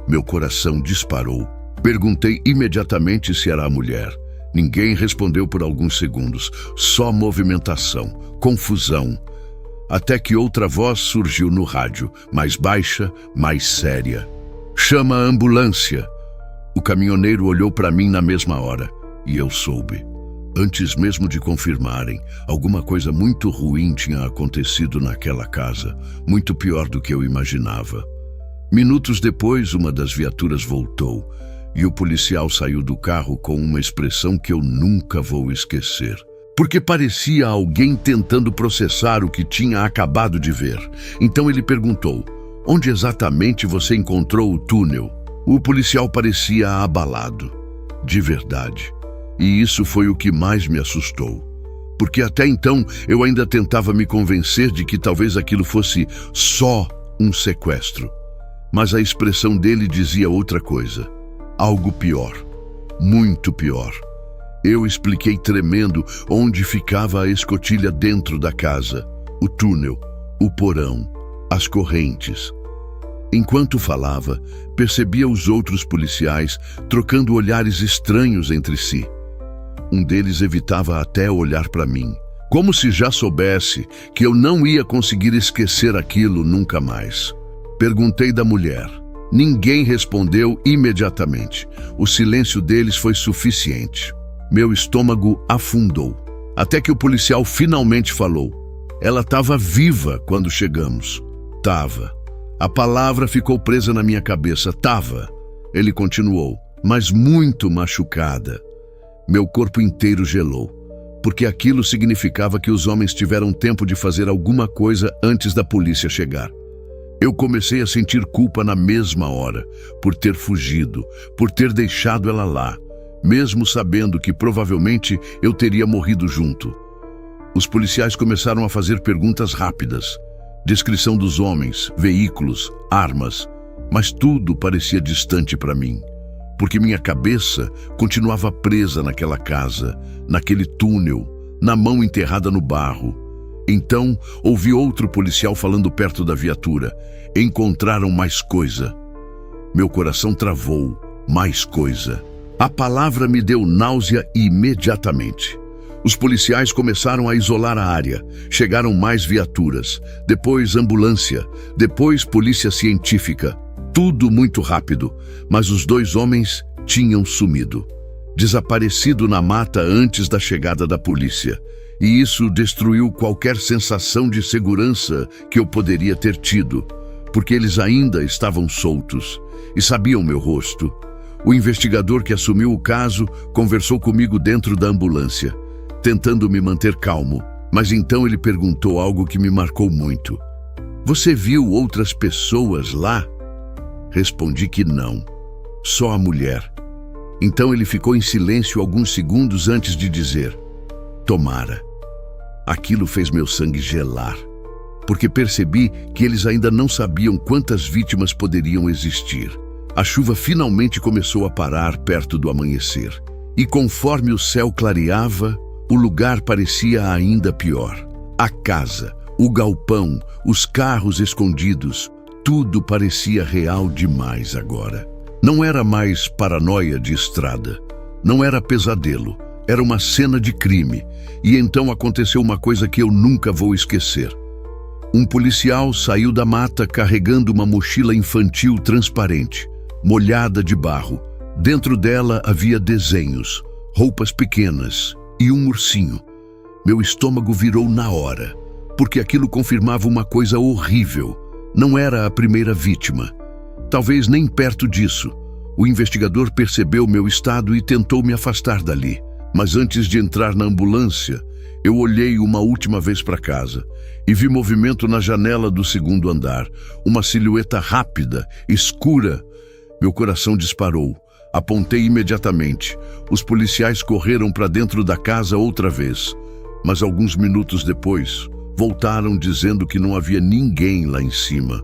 Meu coração disparou. Perguntei imediatamente se era a mulher. Ninguém respondeu por alguns segundos, só movimentação, confusão. Até que outra voz surgiu no rádio, mais baixa, mais séria: "Chama a ambulância." O caminhoneiro olhou para mim na mesma hora e eu soube. Antes mesmo de confirmarem, alguma coisa muito ruim tinha acontecido naquela casa, muito pior do que eu imaginava. Minutos depois, uma das viaturas voltou e o policial saiu do carro com uma expressão que eu nunca vou esquecer. Porque parecia alguém tentando processar o que tinha acabado de ver. Então ele perguntou: "Onde exatamente você encontrou o túnel?" O policial parecia abalado, de verdade. E isso foi o que mais me assustou. Porque até então eu ainda tentava me convencer de que talvez aquilo fosse só um sequestro. Mas a expressão dele dizia outra coisa. Algo pior. Muito pior. Eu expliquei tremendo onde ficava a escotilha dentro da casa, o túnel, o porão, as correntes. Enquanto falava, percebia os outros policiais trocando olhares estranhos entre si. Um deles evitava até olhar para mim, como se já soubesse que eu não ia conseguir esquecer aquilo nunca mais. Perguntei da mulher. Ninguém respondeu imediatamente. O silêncio deles foi suficiente. Meu estômago afundou, até que o policial finalmente falou. "Ela estava viva quando chegamos." Tava. A palavra ficou presa na minha cabeça. Tava. Ele continuou, mas muito machucada. Meu corpo inteiro gelou, porque aquilo significava que os homens tiveram tempo de fazer alguma coisa antes da polícia chegar. Eu comecei a sentir culpa na mesma hora, por ter fugido, por ter deixado ela lá, mesmo sabendo que provavelmente eu teria morrido junto. Os policiais começaram a fazer perguntas rápidas. Descrição dos homens, veículos, armas, mas tudo parecia distante para mim, porque minha cabeça continuava presa naquela casa, naquele túnel, na mão enterrada no barro. Então, ouvi outro policial falando perto da viatura. Encontraram mais coisa. Meu coração travou. Mais coisa. A palavra me deu náusea imediatamente. Os policiais começaram a isolar a área. Chegaram mais viaturas, depois ambulância, depois polícia científica. Tudo muito rápido, mas os 2 homens tinham sumido. Desaparecido na mata antes da chegada da polícia. E isso destruiu qualquer sensação de segurança que eu poderia ter tido, porque eles ainda estavam soltos e sabiam meu rosto. O investigador que assumiu o caso conversou comigo dentro da ambulância, tentando me manter calmo, mas então ele perguntou algo que me marcou muito. "Você viu outras pessoas lá?" Respondi que não, só a mulher. Então ele ficou em silêncio alguns segundos antes de dizer: "Tomara." Aquilo fez meu sangue gelar, porque percebi que eles ainda não sabiam quantas vítimas poderiam existir. A chuva finalmente começou a parar perto do amanhecer, E conforme o céu clareava, o lugar parecia ainda pior. A casa, o galpão, os carros escondidos, tudo parecia real demais agora. Não era mais paranoia de estrada, não era pesadelo, era uma cena de crime. E então aconteceu uma coisa que eu nunca vou esquecer. Um policial saiu da mata carregando uma mochila infantil transparente, molhada de barro. Dentro dela havia desenhos, roupas pequenas e um ursinho. Meu estômago virou na hora, porque aquilo confirmava uma coisa horrível. Não era a primeira vítima. Talvez nem perto disso. O investigador percebeu meu estado e tentou me afastar dali. Mas antes de entrar na ambulância, eu olhei uma última vez para casa e vi movimento na janela do segundo andar. Uma silhueta rápida, escura. Meu coração disparou. Apontei imediatamente. Os policiais correram para dentro da casa outra vez. Mas alguns minutos depois, voltaram dizendo que não havia ninguém lá em cima.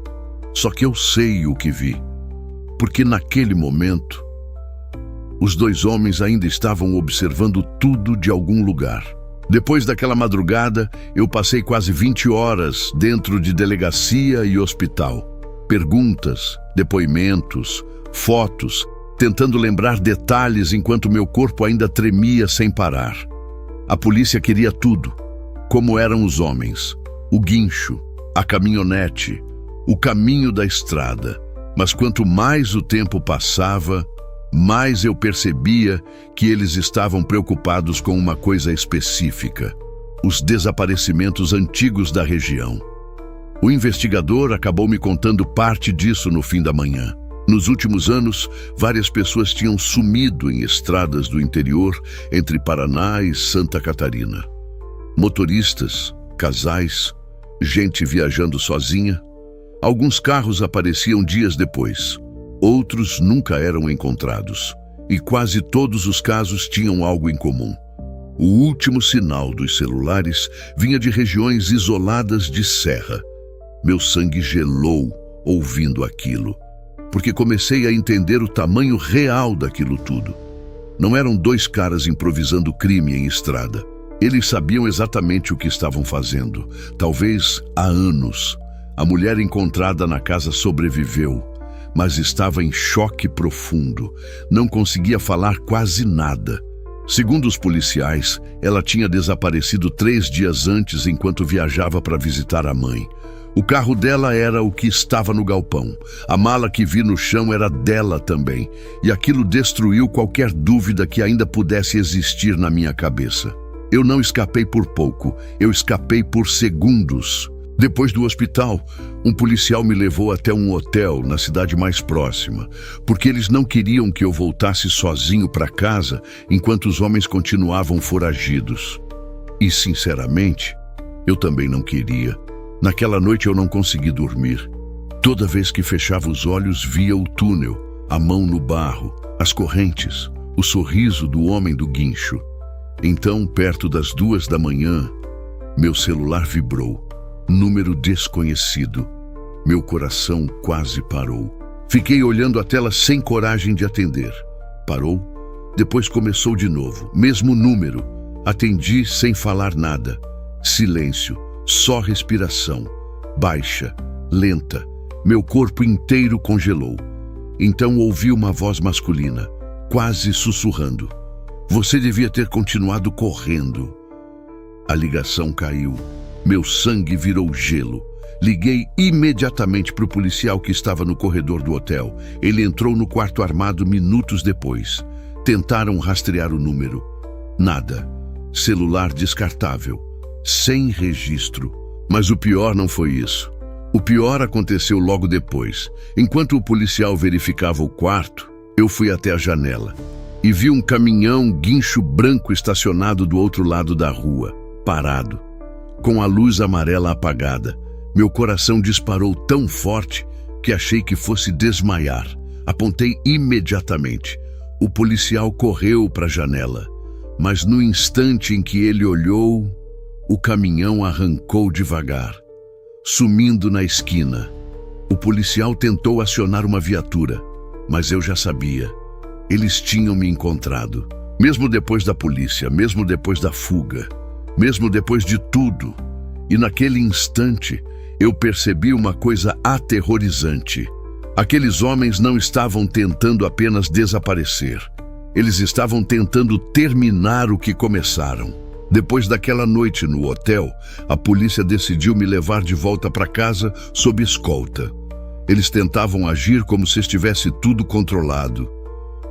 Só que eu sei o que vi. Porque naquele momento, os dois homens ainda estavam observando tudo de algum lugar. Depois daquela madrugada, eu passei quase 20 horas dentro de delegacia e hospital. Perguntas, depoimentos, fotos, tentando lembrar detalhes enquanto meu corpo ainda tremia sem parar. A polícia queria tudo. Como eram os homens, o guincho, a caminhonete, o caminho da estrada. Mas quanto mais o tempo passava, mais eu percebia que eles estavam preocupados com uma coisa específica: os desaparecimentos antigos da região. O investigador acabou me contando parte disso no fim da manhã. Nos últimos anos, várias pessoas tinham sumido em estradas do interior entre Paraná e Santa Catarina. Motoristas, casais, gente viajando sozinha. Alguns carros apareciam dias depois. Outros nunca eram encontrados. E quase todos os casos tinham algo em comum. O último sinal dos celulares vinha de regiões isoladas de serra. Meu sangue gelou ouvindo aquilo, porque comecei a entender o tamanho real daquilo tudo. Não eram dois caras improvisando crime em estrada. Eles sabiam exatamente o que estavam fazendo, talvez há anos. A mulher encontrada na casa sobreviveu, mas estava em choque profundo. Não conseguia falar quase nada. Segundo os policiais, ela tinha desaparecido 3 dias antes enquanto viajava para visitar a mãe. O carro dela era o que estava no galpão. A mala que vi no chão era dela também. E aquilo destruiu qualquer dúvida que ainda pudesse existir na minha cabeça. Eu não escapei por pouco, eu escapei por segundos. Depois do hospital, um policial me levou até um hotel na cidade mais próxima, porque eles não queriam que eu voltasse sozinho para casa enquanto os homens continuavam foragidos. E, sinceramente, eu também não queria. Naquela noite eu não consegui dormir. Toda vez que fechava os olhos, via o túnel, a mão no barro, as correntes, o sorriso do homem do guincho. Então, perto das 2 da manhã, meu celular vibrou. Número desconhecido. Meu coração quase parou. Fiquei olhando a tela sem coragem de atender. Parou. Depois começou de novo. Mesmo número. Atendi sem falar nada. Silêncio. Só respiração. Baixa. Lenta. Meu corpo inteiro congelou. Então ouvi uma voz masculina, quase sussurrando. Você devia ter continuado correndo. A ligação caiu. Meu sangue virou gelo. Liguei imediatamente para o policial que estava no corredor do hotel. Ele entrou no quarto armado minutos depois. Tentaram rastrear o número. Nada. Celular descartável. Sem registro. Mas o pior não foi isso. O pior aconteceu logo depois. Enquanto o policial verificava o quarto, eu fui até a janela e vi um caminhão guincho branco estacionado do outro lado da rua, parado, com a luz amarela apagada. Meu coração disparou tão forte que achei que fosse desmaiar. Apontei imediatamente. O policial correu para a janela, mas no instante em que ele olhou, o caminhão arrancou devagar, sumindo na esquina. O policial tentou acionar uma viatura, mas eu já sabia. Eles tinham me encontrado. Mesmo depois da polícia, mesmo depois da fuga, mesmo depois de tudo. E naquele instante, eu percebi uma coisa aterrorizante. Aqueles homens não estavam tentando apenas desaparecer. Eles estavam tentando terminar o que começaram. Depois daquela noite no hotel, a polícia decidiu me levar de volta para casa sob escolta. Eles tentavam agir como se estivesse tudo controlado,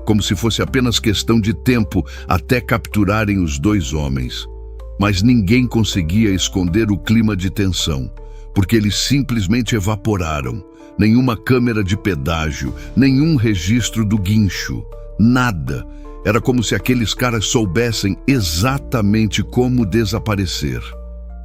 como se fosse apenas questão de tempo até capturarem os 2 homens. Mas ninguém conseguia esconder o clima de tensão, porque eles simplesmente evaporaram. Nenhuma câmera de pedágio, nenhum registro do guincho, nada. Era como se aqueles caras soubessem exatamente como desaparecer.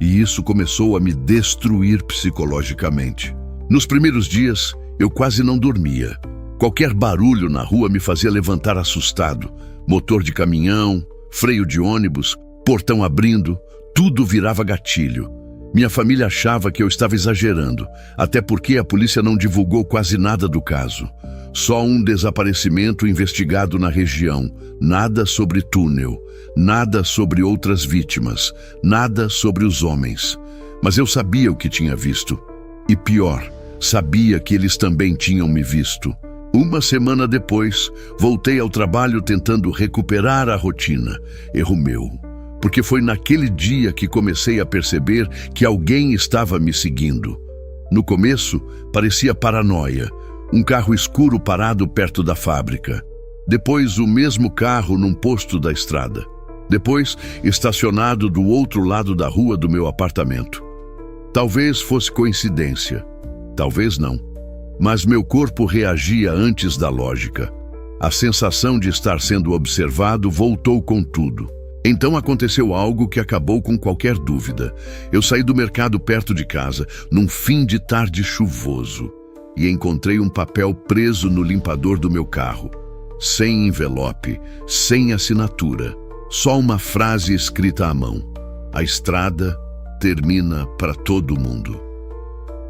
E isso começou a me destruir psicologicamente. Nos primeiros dias, eu quase não dormia. Qualquer barulho na rua me fazia levantar assustado. Motor de caminhão, freio de ônibus, portão abrindo, tudo virava gatilho. Minha família achava que eu estava exagerando, até porque a polícia não divulgou quase nada do caso. Só um desaparecimento investigado na região, nada sobre túnel, nada sobre outras vítimas, nada sobre os homens. Mas eu sabia o que tinha visto. E pior, sabia que eles também tinham me visto. Uma semana depois, voltei ao trabalho tentando recuperar a rotina. Erro meu. Porque foi naquele dia que comecei a perceber que alguém estava me seguindo. No começo, parecia paranoia. Um carro escuro parado perto da fábrica. Depois, o mesmo carro num posto da estrada. Depois, estacionado do outro lado da rua do meu apartamento. Talvez fosse coincidência. Talvez não. Mas meu corpo reagia antes da lógica. A sensação de estar sendo observado voltou com tudo. Então aconteceu algo que acabou com qualquer dúvida. Eu saí do mercado perto de casa, num fim de tarde chuvoso, e encontrei um papel preso no limpador do meu carro. Sem envelope, sem assinatura, só uma frase escrita à mão. A estrada termina para todo mundo.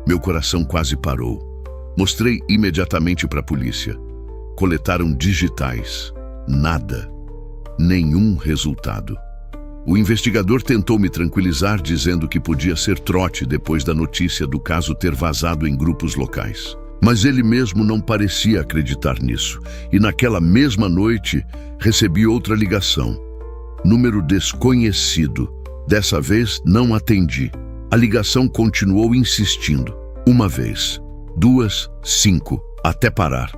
Meu coração quase parou. Mostrei imediatamente para a polícia. Coletaram digitais. Nada. Nenhum resultado. O investigador tentou me tranquilizar, dizendo que podia ser trote depois da notícia do caso ter vazado em grupos locais. Mas ele mesmo não parecia acreditar nisso. E naquela mesma noite, recebi outra ligação. Número desconhecido. Dessa vez, não atendi. A ligação continuou insistindo. 1 vez, 2, 5, até parar.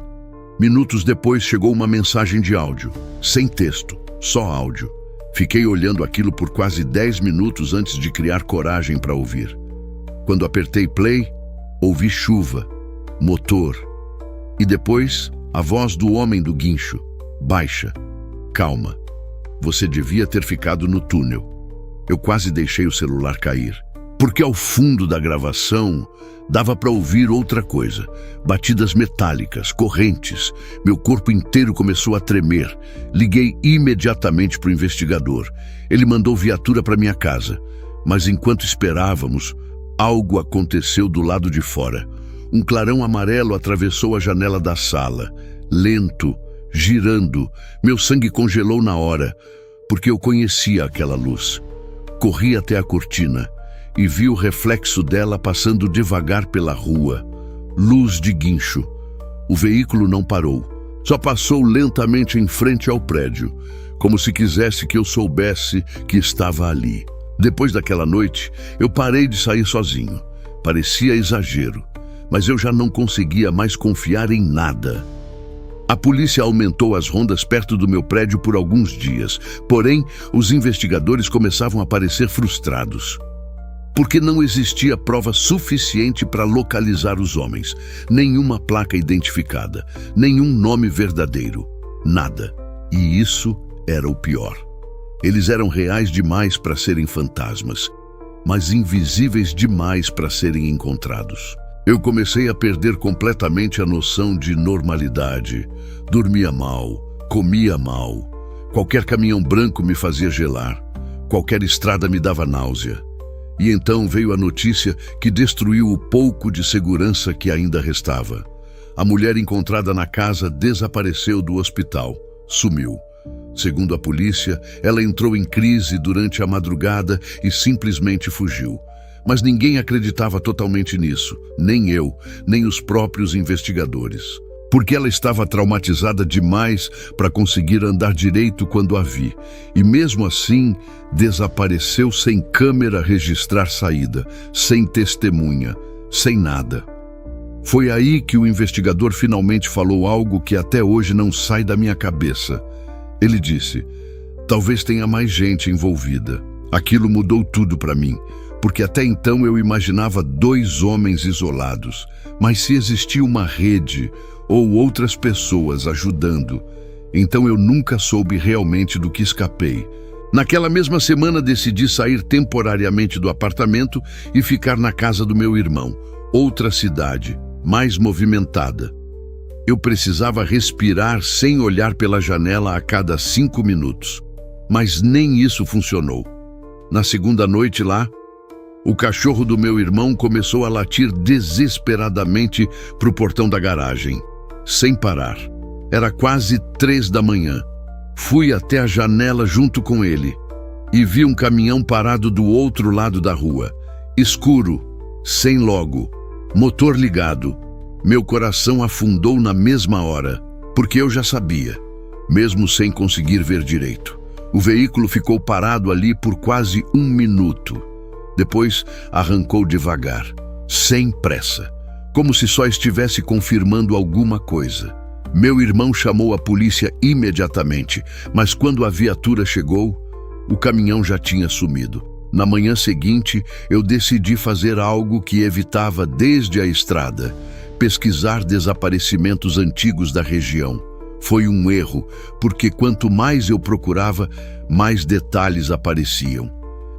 Minutos depois chegou uma mensagem de áudio, sem texto, só áudio. Fiquei olhando aquilo por quase 10 minutos antes de criar coragem para ouvir. Quando apertei play, ouvi chuva, motor. E depois, a voz do homem do guincho, baixa, calma. Você devia ter ficado no túnel. Eu quase deixei o celular cair. Porque ao fundo da gravação dava para ouvir outra coisa. Batidas metálicas, correntes. Meu corpo inteiro começou a tremer. Liguei imediatamente para o investigador. Ele mandou viatura para minha casa. Mas enquanto esperávamos, algo aconteceu do lado de fora. Um clarão amarelo atravessou a janela da sala. Lento, girando. Meu sangue congelou na hora, porque eu conhecia aquela luz. Corri até a cortina e vi o reflexo dela passando devagar pela rua. Luz de guincho. O veículo não parou. Só passou lentamente em frente ao prédio, como se quisesse que eu soubesse que estava ali. Depois daquela noite, eu parei de sair sozinho. Parecia exagero, mas eu já não conseguia mais confiar em nada. A polícia aumentou as rondas perto do meu prédio por alguns dias, porém, os investigadores começavam a parecer frustrados. Porque não existia prova suficiente para localizar os homens. Nenhuma placa identificada, nenhum nome verdadeiro, nada. E isso era o pior. Eles eram reais demais para serem fantasmas, mas invisíveis demais para serem encontrados. Eu comecei a perder completamente a noção de normalidade. Dormia mal, comia mal. Qualquer caminhão branco me fazia gelar. Qualquer estrada me dava náusea. E então veio a notícia que destruiu o pouco de segurança que ainda restava. A mulher encontrada na casa desapareceu do hospital. Sumiu. Segundo a polícia, ela entrou em crise durante a madrugada e simplesmente fugiu. Mas ninguém acreditava totalmente nisso, nem eu, nem os próprios investigadores. Porque ela estava traumatizada demais para conseguir andar direito quando a vi. E mesmo assim, desapareceu sem câmera registrar saída, sem testemunha, sem nada. Foi aí que o investigador finalmente falou algo que até hoje não sai da minha cabeça. Ele disse: talvez tenha mais gente envolvida. Aquilo mudou tudo para mim, porque até então eu imaginava 2 homens isolados. Mas se existia uma rede ou outras pessoas ajudando, então eu nunca soube realmente do que escapei. Naquela mesma semana decidi sair temporariamente do apartamento e ficar na casa do meu irmão, outra cidade, mais movimentada. Eu precisava respirar sem olhar pela janela a cada 5 minutos. Mas nem isso funcionou. Na segunda noite lá, o cachorro do meu irmão começou a latir desesperadamente para o portão da garagem, sem parar. Era quase 3 da manhã. Fui até a janela junto com ele e vi um caminhão parado do outro lado da rua, escuro, sem logo, motor ligado. Meu coração afundou na mesma hora, porque eu já sabia, mesmo sem conseguir ver direito. O veículo ficou parado ali por quase 1 minuto. Depois arrancou devagar, sem pressa, como se só estivesse confirmando alguma coisa. Meu irmão chamou a polícia imediatamente, mas quando a viatura chegou, o caminhão já tinha sumido. Na manhã seguinte, eu decidi fazer algo que evitava desde a estrada: pesquisar desaparecimentos antigos da região. Foi um erro, porque quanto mais eu procurava, mais detalhes apareciam.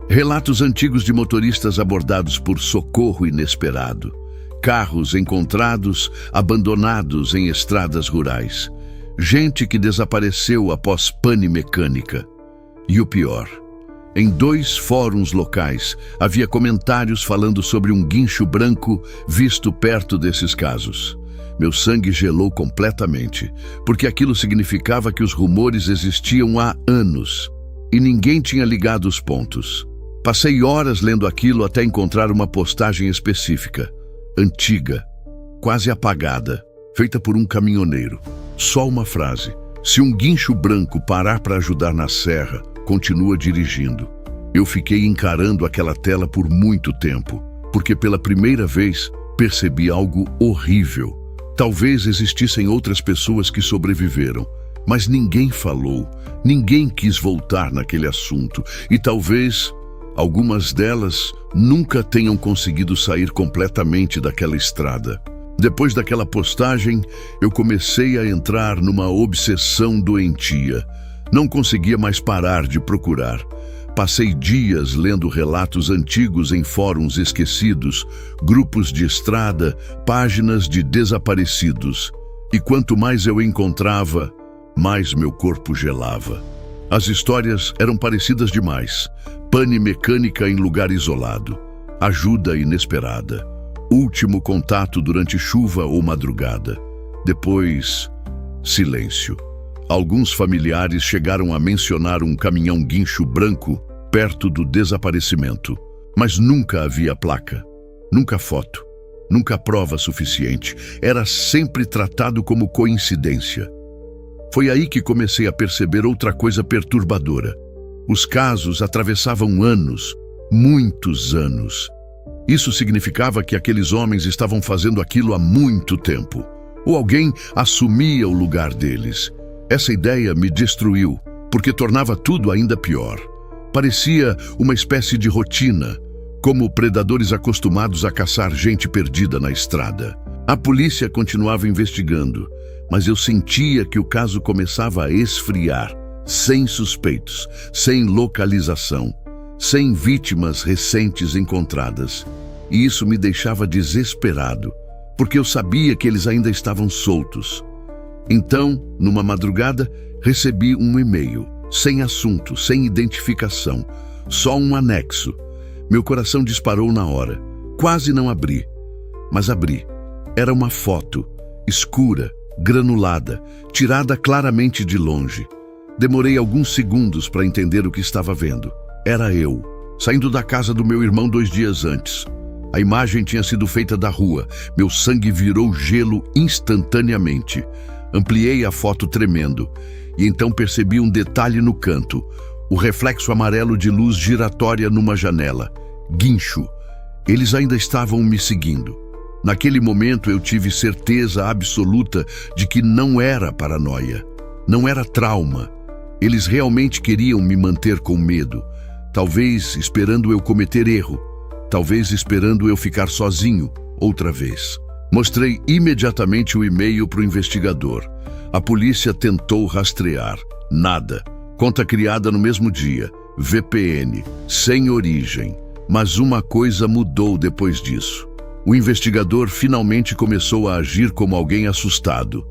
Relatos antigos de motoristas abordados por socorro inesperado. Carros encontrados abandonados em estradas rurais. Gente que desapareceu após pane mecânica. E o pior, em 2 fóruns locais havia comentários falando sobre um guincho branco visto perto desses casos. Meu sangue gelou completamente, porque aquilo significava que os rumores existiam há anos e ninguém tinha ligado os pontos. Passei horas lendo aquilo até encontrar uma postagem específica, antiga, quase apagada, feita por um caminhoneiro. Só uma frase: se um guincho branco parar para ajudar na serra, continua dirigindo. Eu fiquei encarando aquela tela por muito tempo, porque pela primeira vez percebi algo horrível. Talvez existissem outras pessoas que sobreviveram, mas ninguém falou, ninguém quis voltar naquele assunto, e talvez algumas delas nunca tenham conseguido sair completamente daquela estrada. Depois daquela postagem, eu comecei a entrar numa obsessão doentia. Não conseguia mais parar de procurar. Passei dias lendo relatos antigos em fóruns esquecidos, grupos de estrada, páginas de desaparecidos. E quanto mais eu encontrava, mais meu corpo gelava. As histórias eram parecidas demais. Pane mecânica em lugar isolado. Ajuda inesperada. Último contato durante chuva ou madrugada. Depois, silêncio. Alguns familiares chegaram a mencionar um caminhão guincho branco perto do desaparecimento, mas nunca havia placa, nunca foto, nunca prova suficiente. Era sempre tratado como coincidência. Foi aí que comecei a perceber outra coisa perturbadora. Os casos atravessavam anos, muitos anos. Isso significava que aqueles homens estavam fazendo aquilo há muito tempo, ou alguém assumia o lugar deles. Essa ideia me destruiu, porque tornava tudo ainda pior. Parecia uma espécie de rotina, como predadores acostumados a caçar gente perdida na estrada. A polícia continuava investigando, mas eu sentia que o caso começava a esfriar, sem suspeitos, sem localização, sem vítimas recentes encontradas. E isso me deixava desesperado, porque eu sabia que eles ainda estavam soltos. Então, numa madrugada, recebi um e-mail, sem assunto, sem identificação, só um anexo. Meu coração disparou na hora. Quase não abri, mas abri. Era uma foto, escura, granulada, tirada claramente de longe. Demorei alguns segundos para entender o que estava vendo. Era eu, saindo da casa do meu irmão 2 dias antes. A imagem tinha sido feita da rua. Meu sangue virou gelo instantaneamente. Ampliei a foto tremendo. E então percebi um detalhe no canto. O reflexo amarelo de luz giratória numa janela. Guincho. Eles ainda estavam me seguindo. Naquele momento eu tive certeza absoluta de que não era paranoia. Não era trauma. Eles realmente queriam me manter com medo. Talvez esperando eu cometer erro. Talvez esperando eu ficar sozinho, outra vez. Mostrei imediatamente o e-mail para o investigador. A polícia tentou rastrear. Nada. Conta criada no mesmo dia. VPN. Sem origem. Mas uma coisa mudou depois disso. O investigador finalmente começou a agir como alguém assustado.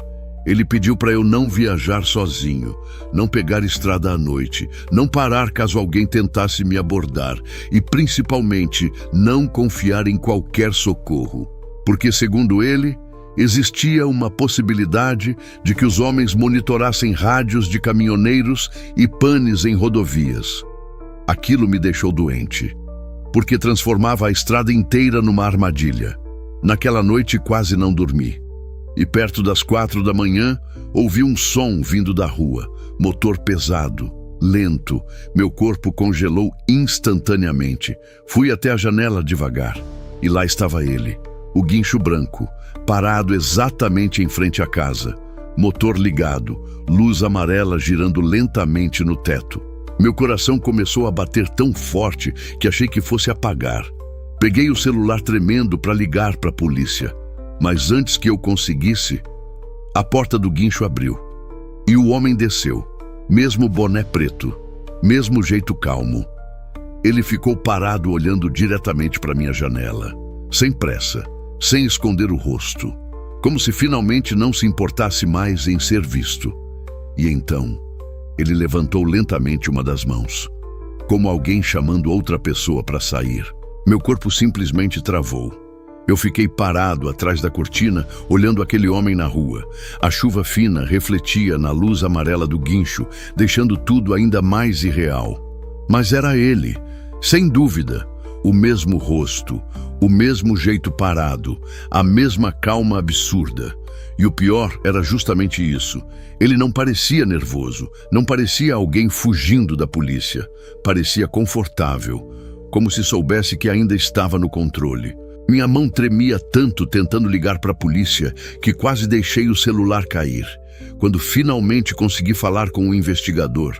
Ele pediu para eu não viajar sozinho, não pegar estrada à noite, não parar caso alguém tentasse me abordar e, principalmente, não confiar em qualquer socorro. Porque, segundo ele, existia uma possibilidade de que os homens monitorassem rádios de caminhoneiros e panes em rodovias. Aquilo me deixou doente, porque transformava a estrada inteira numa armadilha. Naquela noite quase não dormi. E perto das 4 da manhã, ouvi um som vindo da rua. Motor pesado, lento. Meu corpo congelou instantaneamente. Fui até a janela devagar. E lá estava ele, o guincho branco, parado exatamente em frente à casa. Motor ligado, luz amarela girando lentamente no teto. Meu coração começou a bater tão forte que achei que fosse apagar. Peguei o celular tremendo para ligar para a polícia. Mas antes que eu conseguisse, a porta do guincho abriu. E o homem desceu, mesmo boné preto, mesmo jeito calmo. Ele ficou parado olhando diretamente para minha janela, sem pressa, sem esconder o rosto, como se finalmente não se importasse mais em ser visto. E então, ele levantou lentamente uma das mãos, como alguém chamando outra pessoa para sair. Meu corpo simplesmente travou. Eu fiquei parado atrás da cortina, olhando aquele homem na rua. A chuva fina refletia na luz amarela do guincho, deixando tudo ainda mais irreal. Mas era ele, sem dúvida, o mesmo rosto, o mesmo jeito parado, a mesma calma absurda. E o pior era justamente isso. Ele não parecia nervoso, não parecia alguém fugindo da polícia. Parecia confortável, como se soubesse que ainda estava no controle. Minha mão tremia tanto tentando ligar para a polícia que quase deixei o celular cair. Quando finalmente consegui falar com o investigador,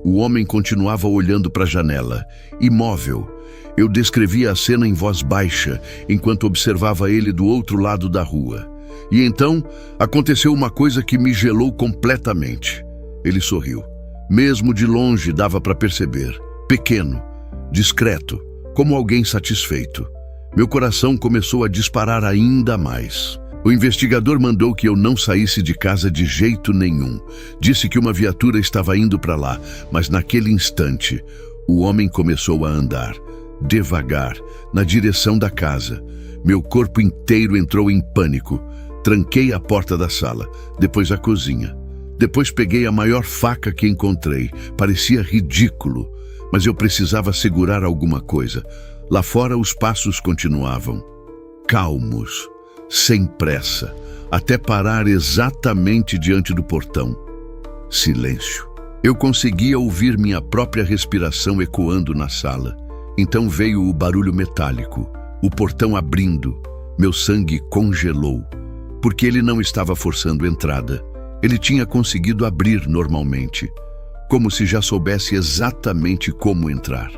o homem continuava olhando para a janela, imóvel. Eu descrevia a cena em voz baixa, enquanto observava ele do outro lado da rua. E então, aconteceu uma coisa que me gelou completamente. Ele sorriu. Mesmo de longe dava para perceber. Pequeno, discreto, como alguém satisfeito. Meu coração começou a disparar ainda mais. O investigador mandou que eu não saísse de casa de jeito nenhum. Disse que uma viatura estava indo para lá, mas naquele instante, o homem começou a andar, devagar, na direção da casa. Meu corpo inteiro entrou em pânico. Tranquei a porta da sala, depois a cozinha. Depois peguei a maior faca que encontrei. Parecia ridículo, mas eu precisava segurar alguma coisa. Lá fora os passos continuavam, calmos, sem pressa, até parar exatamente diante do portão. Silêncio. Eu conseguia ouvir minha própria respiração ecoando na sala. Então veio o barulho metálico, o portão abrindo. Meu sangue congelou, porque ele não estava forçando entrada. Ele tinha conseguido abrir normalmente, como se já soubesse exatamente como entrar.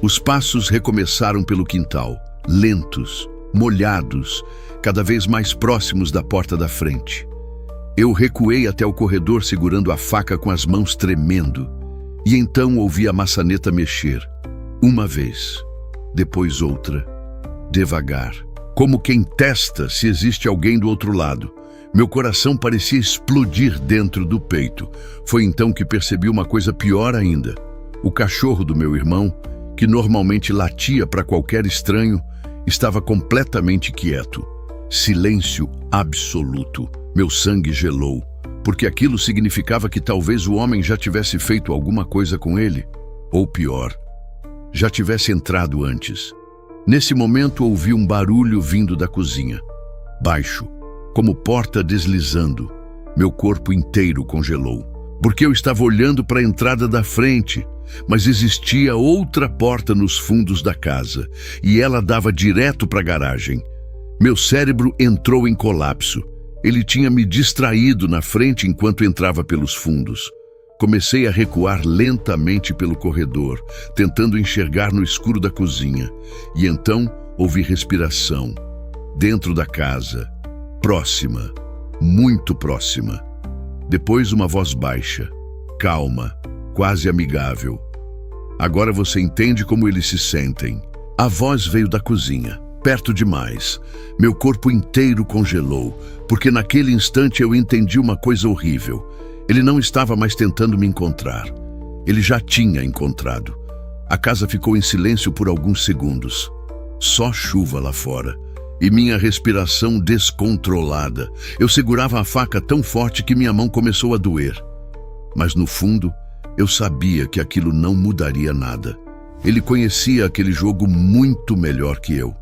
Os passos recomeçaram pelo quintal, lentos, molhados, cada vez mais próximos da porta da frente. Eu recuei até o corredor segurando a faca com as mãos tremendo, e então ouvi a maçaneta mexer, uma vez, depois outra, devagar, como quem testa se existe alguém do outro lado. Meu coração parecia explodir dentro do peito. Foi então que percebi uma coisa pior ainda. O cachorro do meu irmão, que normalmente latia para qualquer estranho, estava completamente quieto. Silêncio absoluto. Meu sangue gelou. porque aquilo significava que talvez o homem já tivesse feito alguma coisa com ele, ou pior, já tivesse entrado antes. Nesse momento ouvi um barulho vindo da cozinha, baixo, como porta deslizando. Meu corpo inteiro congelou, porque eu estava olhando para a entrada da frente, mas existia outra porta nos fundos da casa, e ela dava direto para a garagem. Meu cérebro entrou em colapso. Ele tinha me distraído na frente enquanto entrava pelos fundos. Comecei a recuar lentamente pelo corredor, tentando enxergar no escuro da cozinha. E então ouvi respiração. Dentro da casa. Próxima. Muito próxima. Depois uma voz baixa. Calma. Quase amigável. Agora você entende como eles se sentem. A voz veio da cozinha. Perto demais. Meu corpo inteiro congelou, porque naquele instante eu entendi uma coisa horrível. Ele não estava mais tentando me encontrar. Ele já tinha encontrado. A casa ficou em silêncio por alguns segundos. Só chuva lá fora. E minha respiração descontrolada. Eu segurava a faca tão forte que minha mão começou a doer. Mas no fundo, eu sabia que aquilo não mudaria nada. Ele conhecia aquele jogo muito melhor que eu.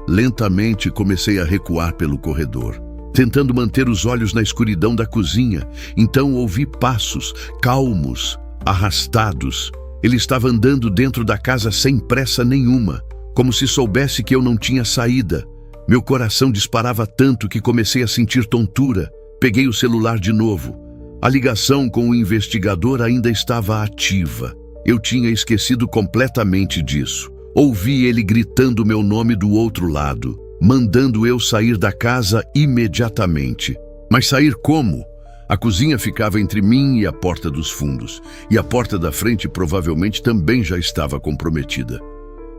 Lentamente comecei a recuar pelo corredor, tentando manter os olhos na escuridão da cozinha. Então ouvi passos, calmos, arrastados. Ele estava andando dentro da casa sem pressa nenhuma, como se soubesse que eu não tinha saída. Meu coração disparava tanto que comecei a sentir tontura. Peguei o celular de novo. A ligação com o investigador ainda estava ativa. Eu tinha esquecido completamente disso. Ouvi ele gritando meu nome do outro lado, mandando eu sair da casa imediatamente. Mas sair como? A cozinha ficava entre mim e a porta dos fundos, e a porta da frente provavelmente também já estava comprometida.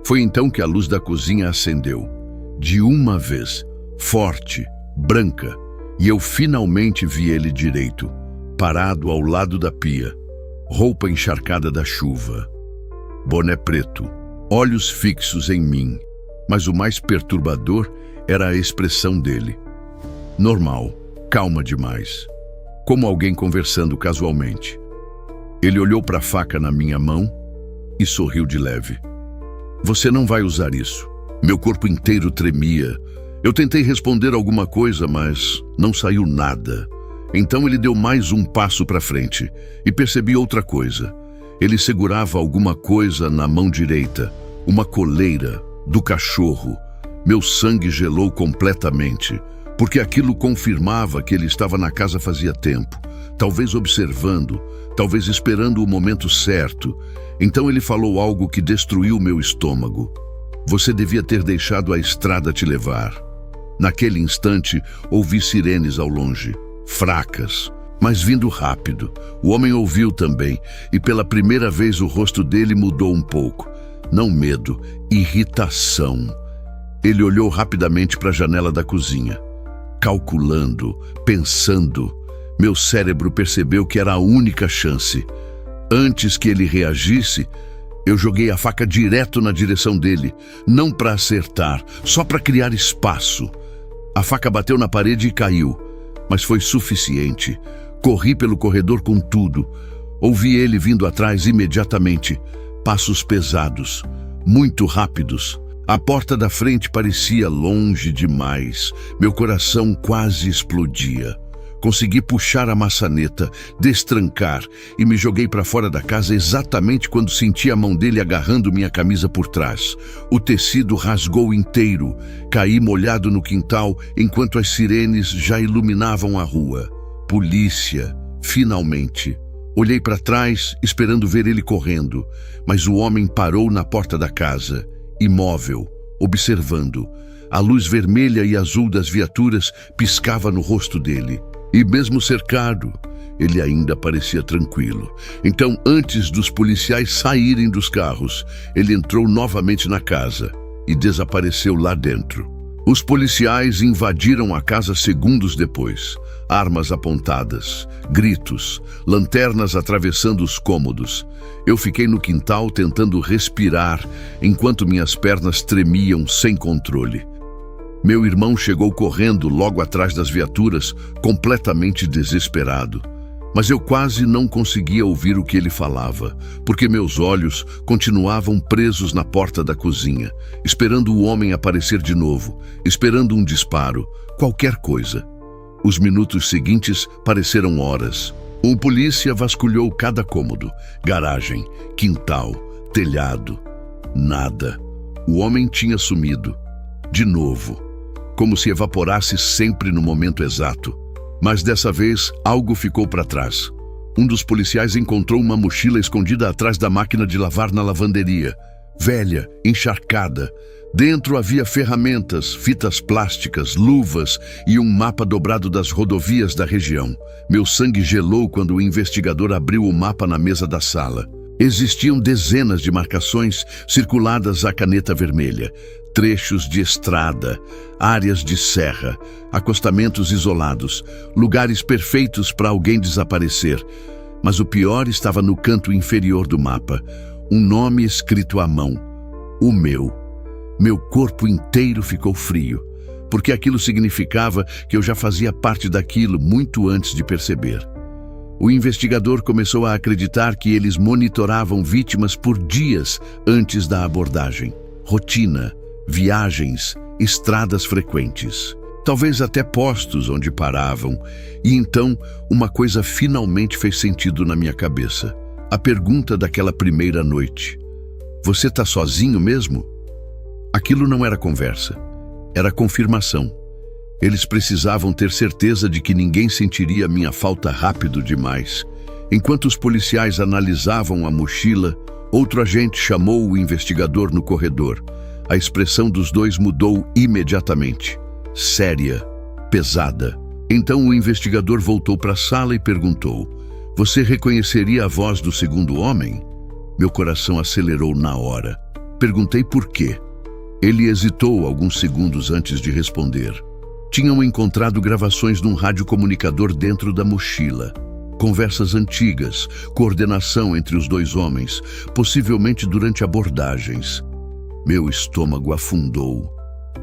Foi então que a luz da cozinha acendeu. De uma vez, forte, branca, e eu finalmente vi ele direito, parado ao lado da pia, roupa encharcada da chuva, boné preto, olhos fixos em mim, mas o mais perturbador era a expressão dele. Normal, calma demais, como alguém conversando casualmente. Ele olhou para a faca na minha mão e sorriu de leve. Você não vai usar isso. Meu corpo inteiro tremia. Eu tentei responder alguma coisa, mas não saiu nada. Então ele deu mais um passo para frente e percebi outra coisa. Ele segurava alguma coisa na mão direita, uma coleira do cachorro. Meu sangue gelou completamente, porque aquilo confirmava que ele estava na casa fazia tempo, talvez observando, talvez esperando o momento certo. Então ele falou algo que destruiu meu estômago. Você devia ter deixado a estrada te levar. Naquele instante, ouvi sirenes ao longe, fracas, mas vindo rápido. O homem ouviu também, e pela primeira vez o rosto dele mudou um pouco. Não medo, irritação. Ele olhou rapidamente para a janela da cozinha. Calculando, pensando. Meu cérebro percebeu que era a única chance. Antes que ele reagisse, eu joguei a faca direto na direção dele, não para acertar, só para criar espaço. A faca bateu na parede e caiu, mas foi suficiente. Corri pelo corredor com tudo. Ouvi ele vindo atrás imediatamente. Passos pesados, muito rápidos. A porta da frente parecia longe demais. Meu coração quase explodia. Consegui puxar a maçaneta, destrancar e me joguei para fora da casa exatamente quando senti a mão dele agarrando minha camisa por trás. O tecido rasgou inteiro. Caí molhado no quintal enquanto as sirenes já iluminavam a rua. Polícia, finalmente. Olhei para trás, esperando ver ele correndo, mas o homem parou na porta da casa, imóvel, observando. A luz vermelha e azul das viaturas piscava no rosto dele. E mesmo cercado, ele ainda parecia tranquilo. Então, antes dos policiais saírem dos carros, ele entrou novamente na casa e desapareceu lá dentro. Os policiais invadiram a casa segundos depois. Armas apontadas, gritos, lanternas atravessando os cômodos. Eu fiquei no quintal tentando respirar, enquanto minhas pernas tremiam sem controle. Meu irmão chegou correndo logo atrás das viaturas, completamente desesperado. Mas eu quase não conseguia ouvir o que ele falava, porque meus olhos continuavam presos na porta da cozinha, esperando o homem aparecer de novo, esperando um disparo, qualquer coisa. Os minutos seguintes pareceram horas. Um polícia vasculhou cada cômodo, garagem, quintal, telhado. Nada. O homem tinha sumido. De novo. Como se evaporasse sempre no momento exato. Mas dessa vez, algo ficou para trás. Um dos policiais encontrou uma mochila escondida atrás da máquina de lavar na lavanderia. Velha, encharcada. Dentro havia ferramentas, fitas plásticas, luvas e um mapa dobrado das rodovias da região. Meu sangue gelou quando o investigador abriu o mapa na mesa da sala. Existiam dezenas de marcações circuladas à caneta vermelha. Trechos de estrada, áreas de serra, acostamentos isolados, lugares perfeitos para alguém desaparecer. Mas o pior estava no canto inferior do mapa. Um nome escrito à mão. O meu. Meu corpo inteiro ficou frio, porque aquilo significava que eu já fazia parte daquilo muito antes de perceber. O investigador começou a acreditar que eles monitoravam vítimas por dias antes da abordagem. Rotina, viagens, estradas frequentes. Talvez até postos onde paravam. E então, uma coisa finalmente fez sentido na minha cabeça. A pergunta daquela primeira noite. Você tá sozinho mesmo? Aquilo não era conversa, era confirmação. Eles precisavam ter certeza de que ninguém sentiria minha falta rápido demais. Enquanto os policiais analisavam a mochila, outro agente chamou o investigador no corredor. A expressão dos dois mudou imediatamente. Séria, pesada. Então o investigador voltou para a sala e perguntou: "Você reconheceria a voz do segundo homem?" Meu coração acelerou na hora. Perguntei por quê. Ele hesitou alguns segundos antes de responder. Tinham encontrado gravações num radiocomunicador dentro da mochila. Conversas antigas, coordenação entre os dois homens, possivelmente durante abordagens. Meu estômago afundou,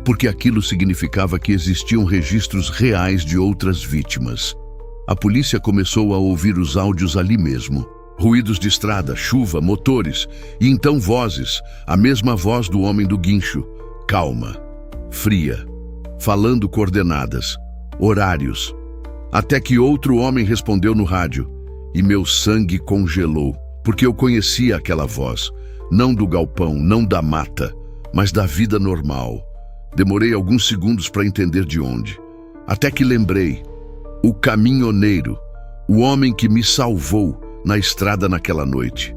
porque aquilo significava que existiam registros reais de outras vítimas. A polícia começou a ouvir os áudios ali mesmo. Ruídos de estrada, chuva, motores, e então vozes, a mesma voz do homem do guincho, calma, fria, falando coordenadas, horários, até que outro homem respondeu no rádio, e meu sangue congelou, porque eu conhecia aquela voz, não do galpão, não da mata, mas da vida normal. Demorei alguns segundos para entender de onde, até que lembrei, o caminhoneiro, o homem que me salvou, na estrada naquela noite.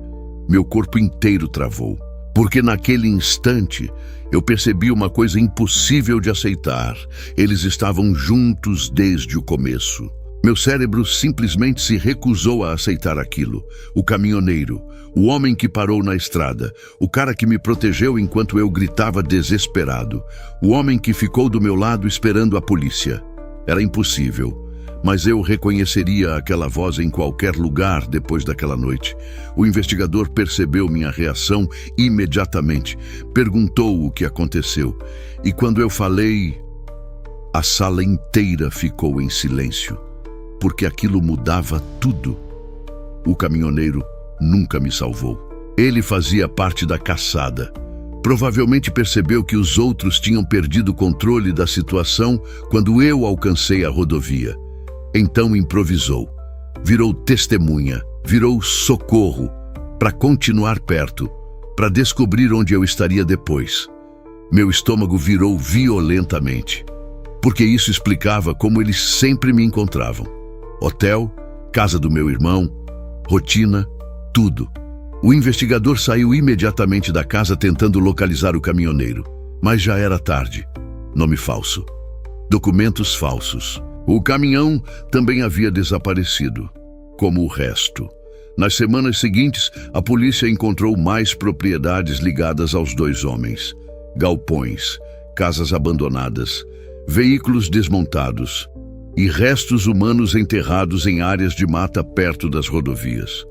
Meu corpo inteiro travou, porque naquele instante eu percebi uma coisa impossível de aceitar. Eles estavam juntos desde o começo. Meu cérebro simplesmente se recusou a aceitar aquilo. O caminhoneiro, o homem que parou na estrada, o cara que me protegeu enquanto eu gritava desesperado, o homem que ficou do meu lado esperando a polícia. Era impossível. Mas eu reconheceria aquela voz em qualquer lugar depois daquela noite. O investigador percebeu minha reação imediatamente. Perguntou o que aconteceu. E quando eu falei, a sala inteira ficou em silêncio, porque aquilo mudava tudo. O caminhoneiro nunca me salvou. Ele fazia parte da caçada. Provavelmente percebeu que os outros tinham perdido o controle da situação quando eu alcancei a rodovia. Então improvisou, virou testemunha, virou socorro, para continuar perto, para descobrir onde eu estaria depois. Meu estômago virou violentamente, porque isso explicava como eles sempre me encontravam. Hotel, casa do meu irmão, rotina, tudo. O investigador saiu imediatamente da casa tentando localizar o caminhoneiro, mas já era tarde. Nome falso. Documentos falsos. O caminhão também havia desaparecido, como o resto. Nas semanas seguintes, a polícia encontrou mais propriedades ligadas aos dois homens. Galpões, casas abandonadas, veículos desmontados e restos humanos enterrados em áreas de mata perto das rodovias.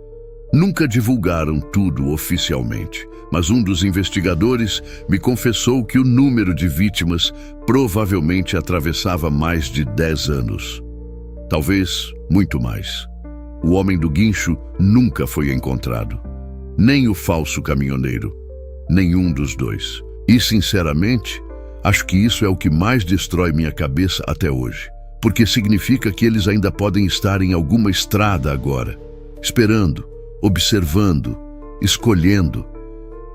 Nunca divulgaram tudo oficialmente, mas um dos investigadores me confessou que o número de vítimas provavelmente atravessava mais de 10 anos. Talvez muito mais. O homem do guincho nunca foi encontrado. Nem o falso caminhoneiro. Nenhum dos dois. E, sinceramente, acho que isso é o que mais destrói minha cabeça até hoje. Porque significa que eles ainda podem estar em alguma estrada agora, esperando, observando, escolhendo.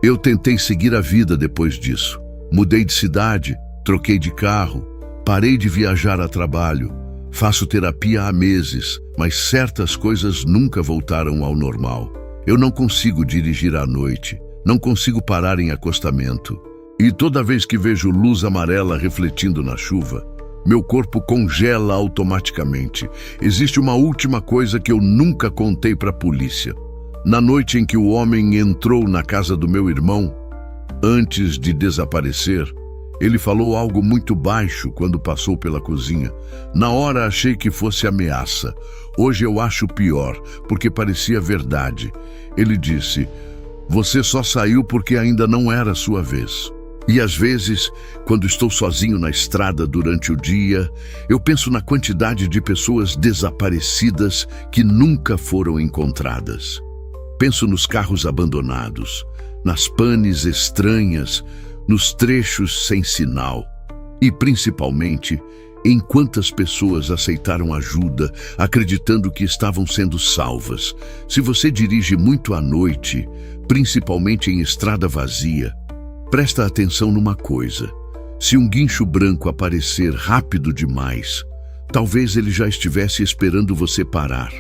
Eu tentei seguir a vida depois disso. Mudei de cidade, troquei de carro, parei de viajar a trabalho. Faço terapia há meses, mas certas coisas nunca voltaram ao normal. Eu não consigo dirigir à noite, não consigo parar em acostamento. E toda vez que vejo luz amarela refletindo na chuva, meu corpo congela automaticamente. Existe uma última coisa que eu nunca contei para a polícia. Na noite em que o homem entrou na casa do meu irmão, antes de desaparecer, ele falou algo muito baixo quando passou pela cozinha. Na hora achei que fosse ameaça. Hoje eu acho pior, porque parecia verdade. Ele disse: "Você só saiu porque ainda não era sua vez." E às vezes, quando estou sozinho na estrada durante o dia, eu penso na quantidade de pessoas desaparecidas que nunca foram encontradas. Penso nos carros abandonados, nas panes estranhas, nos trechos sem sinal. E principalmente, em quantas pessoas aceitaram ajuda, acreditando que estavam sendo salvas. Se você dirige muito à noite, principalmente em estrada vazia, presta atenção numa coisa. Se um guincho branco aparecer rápido demais, talvez ele já estivesse esperando você parar.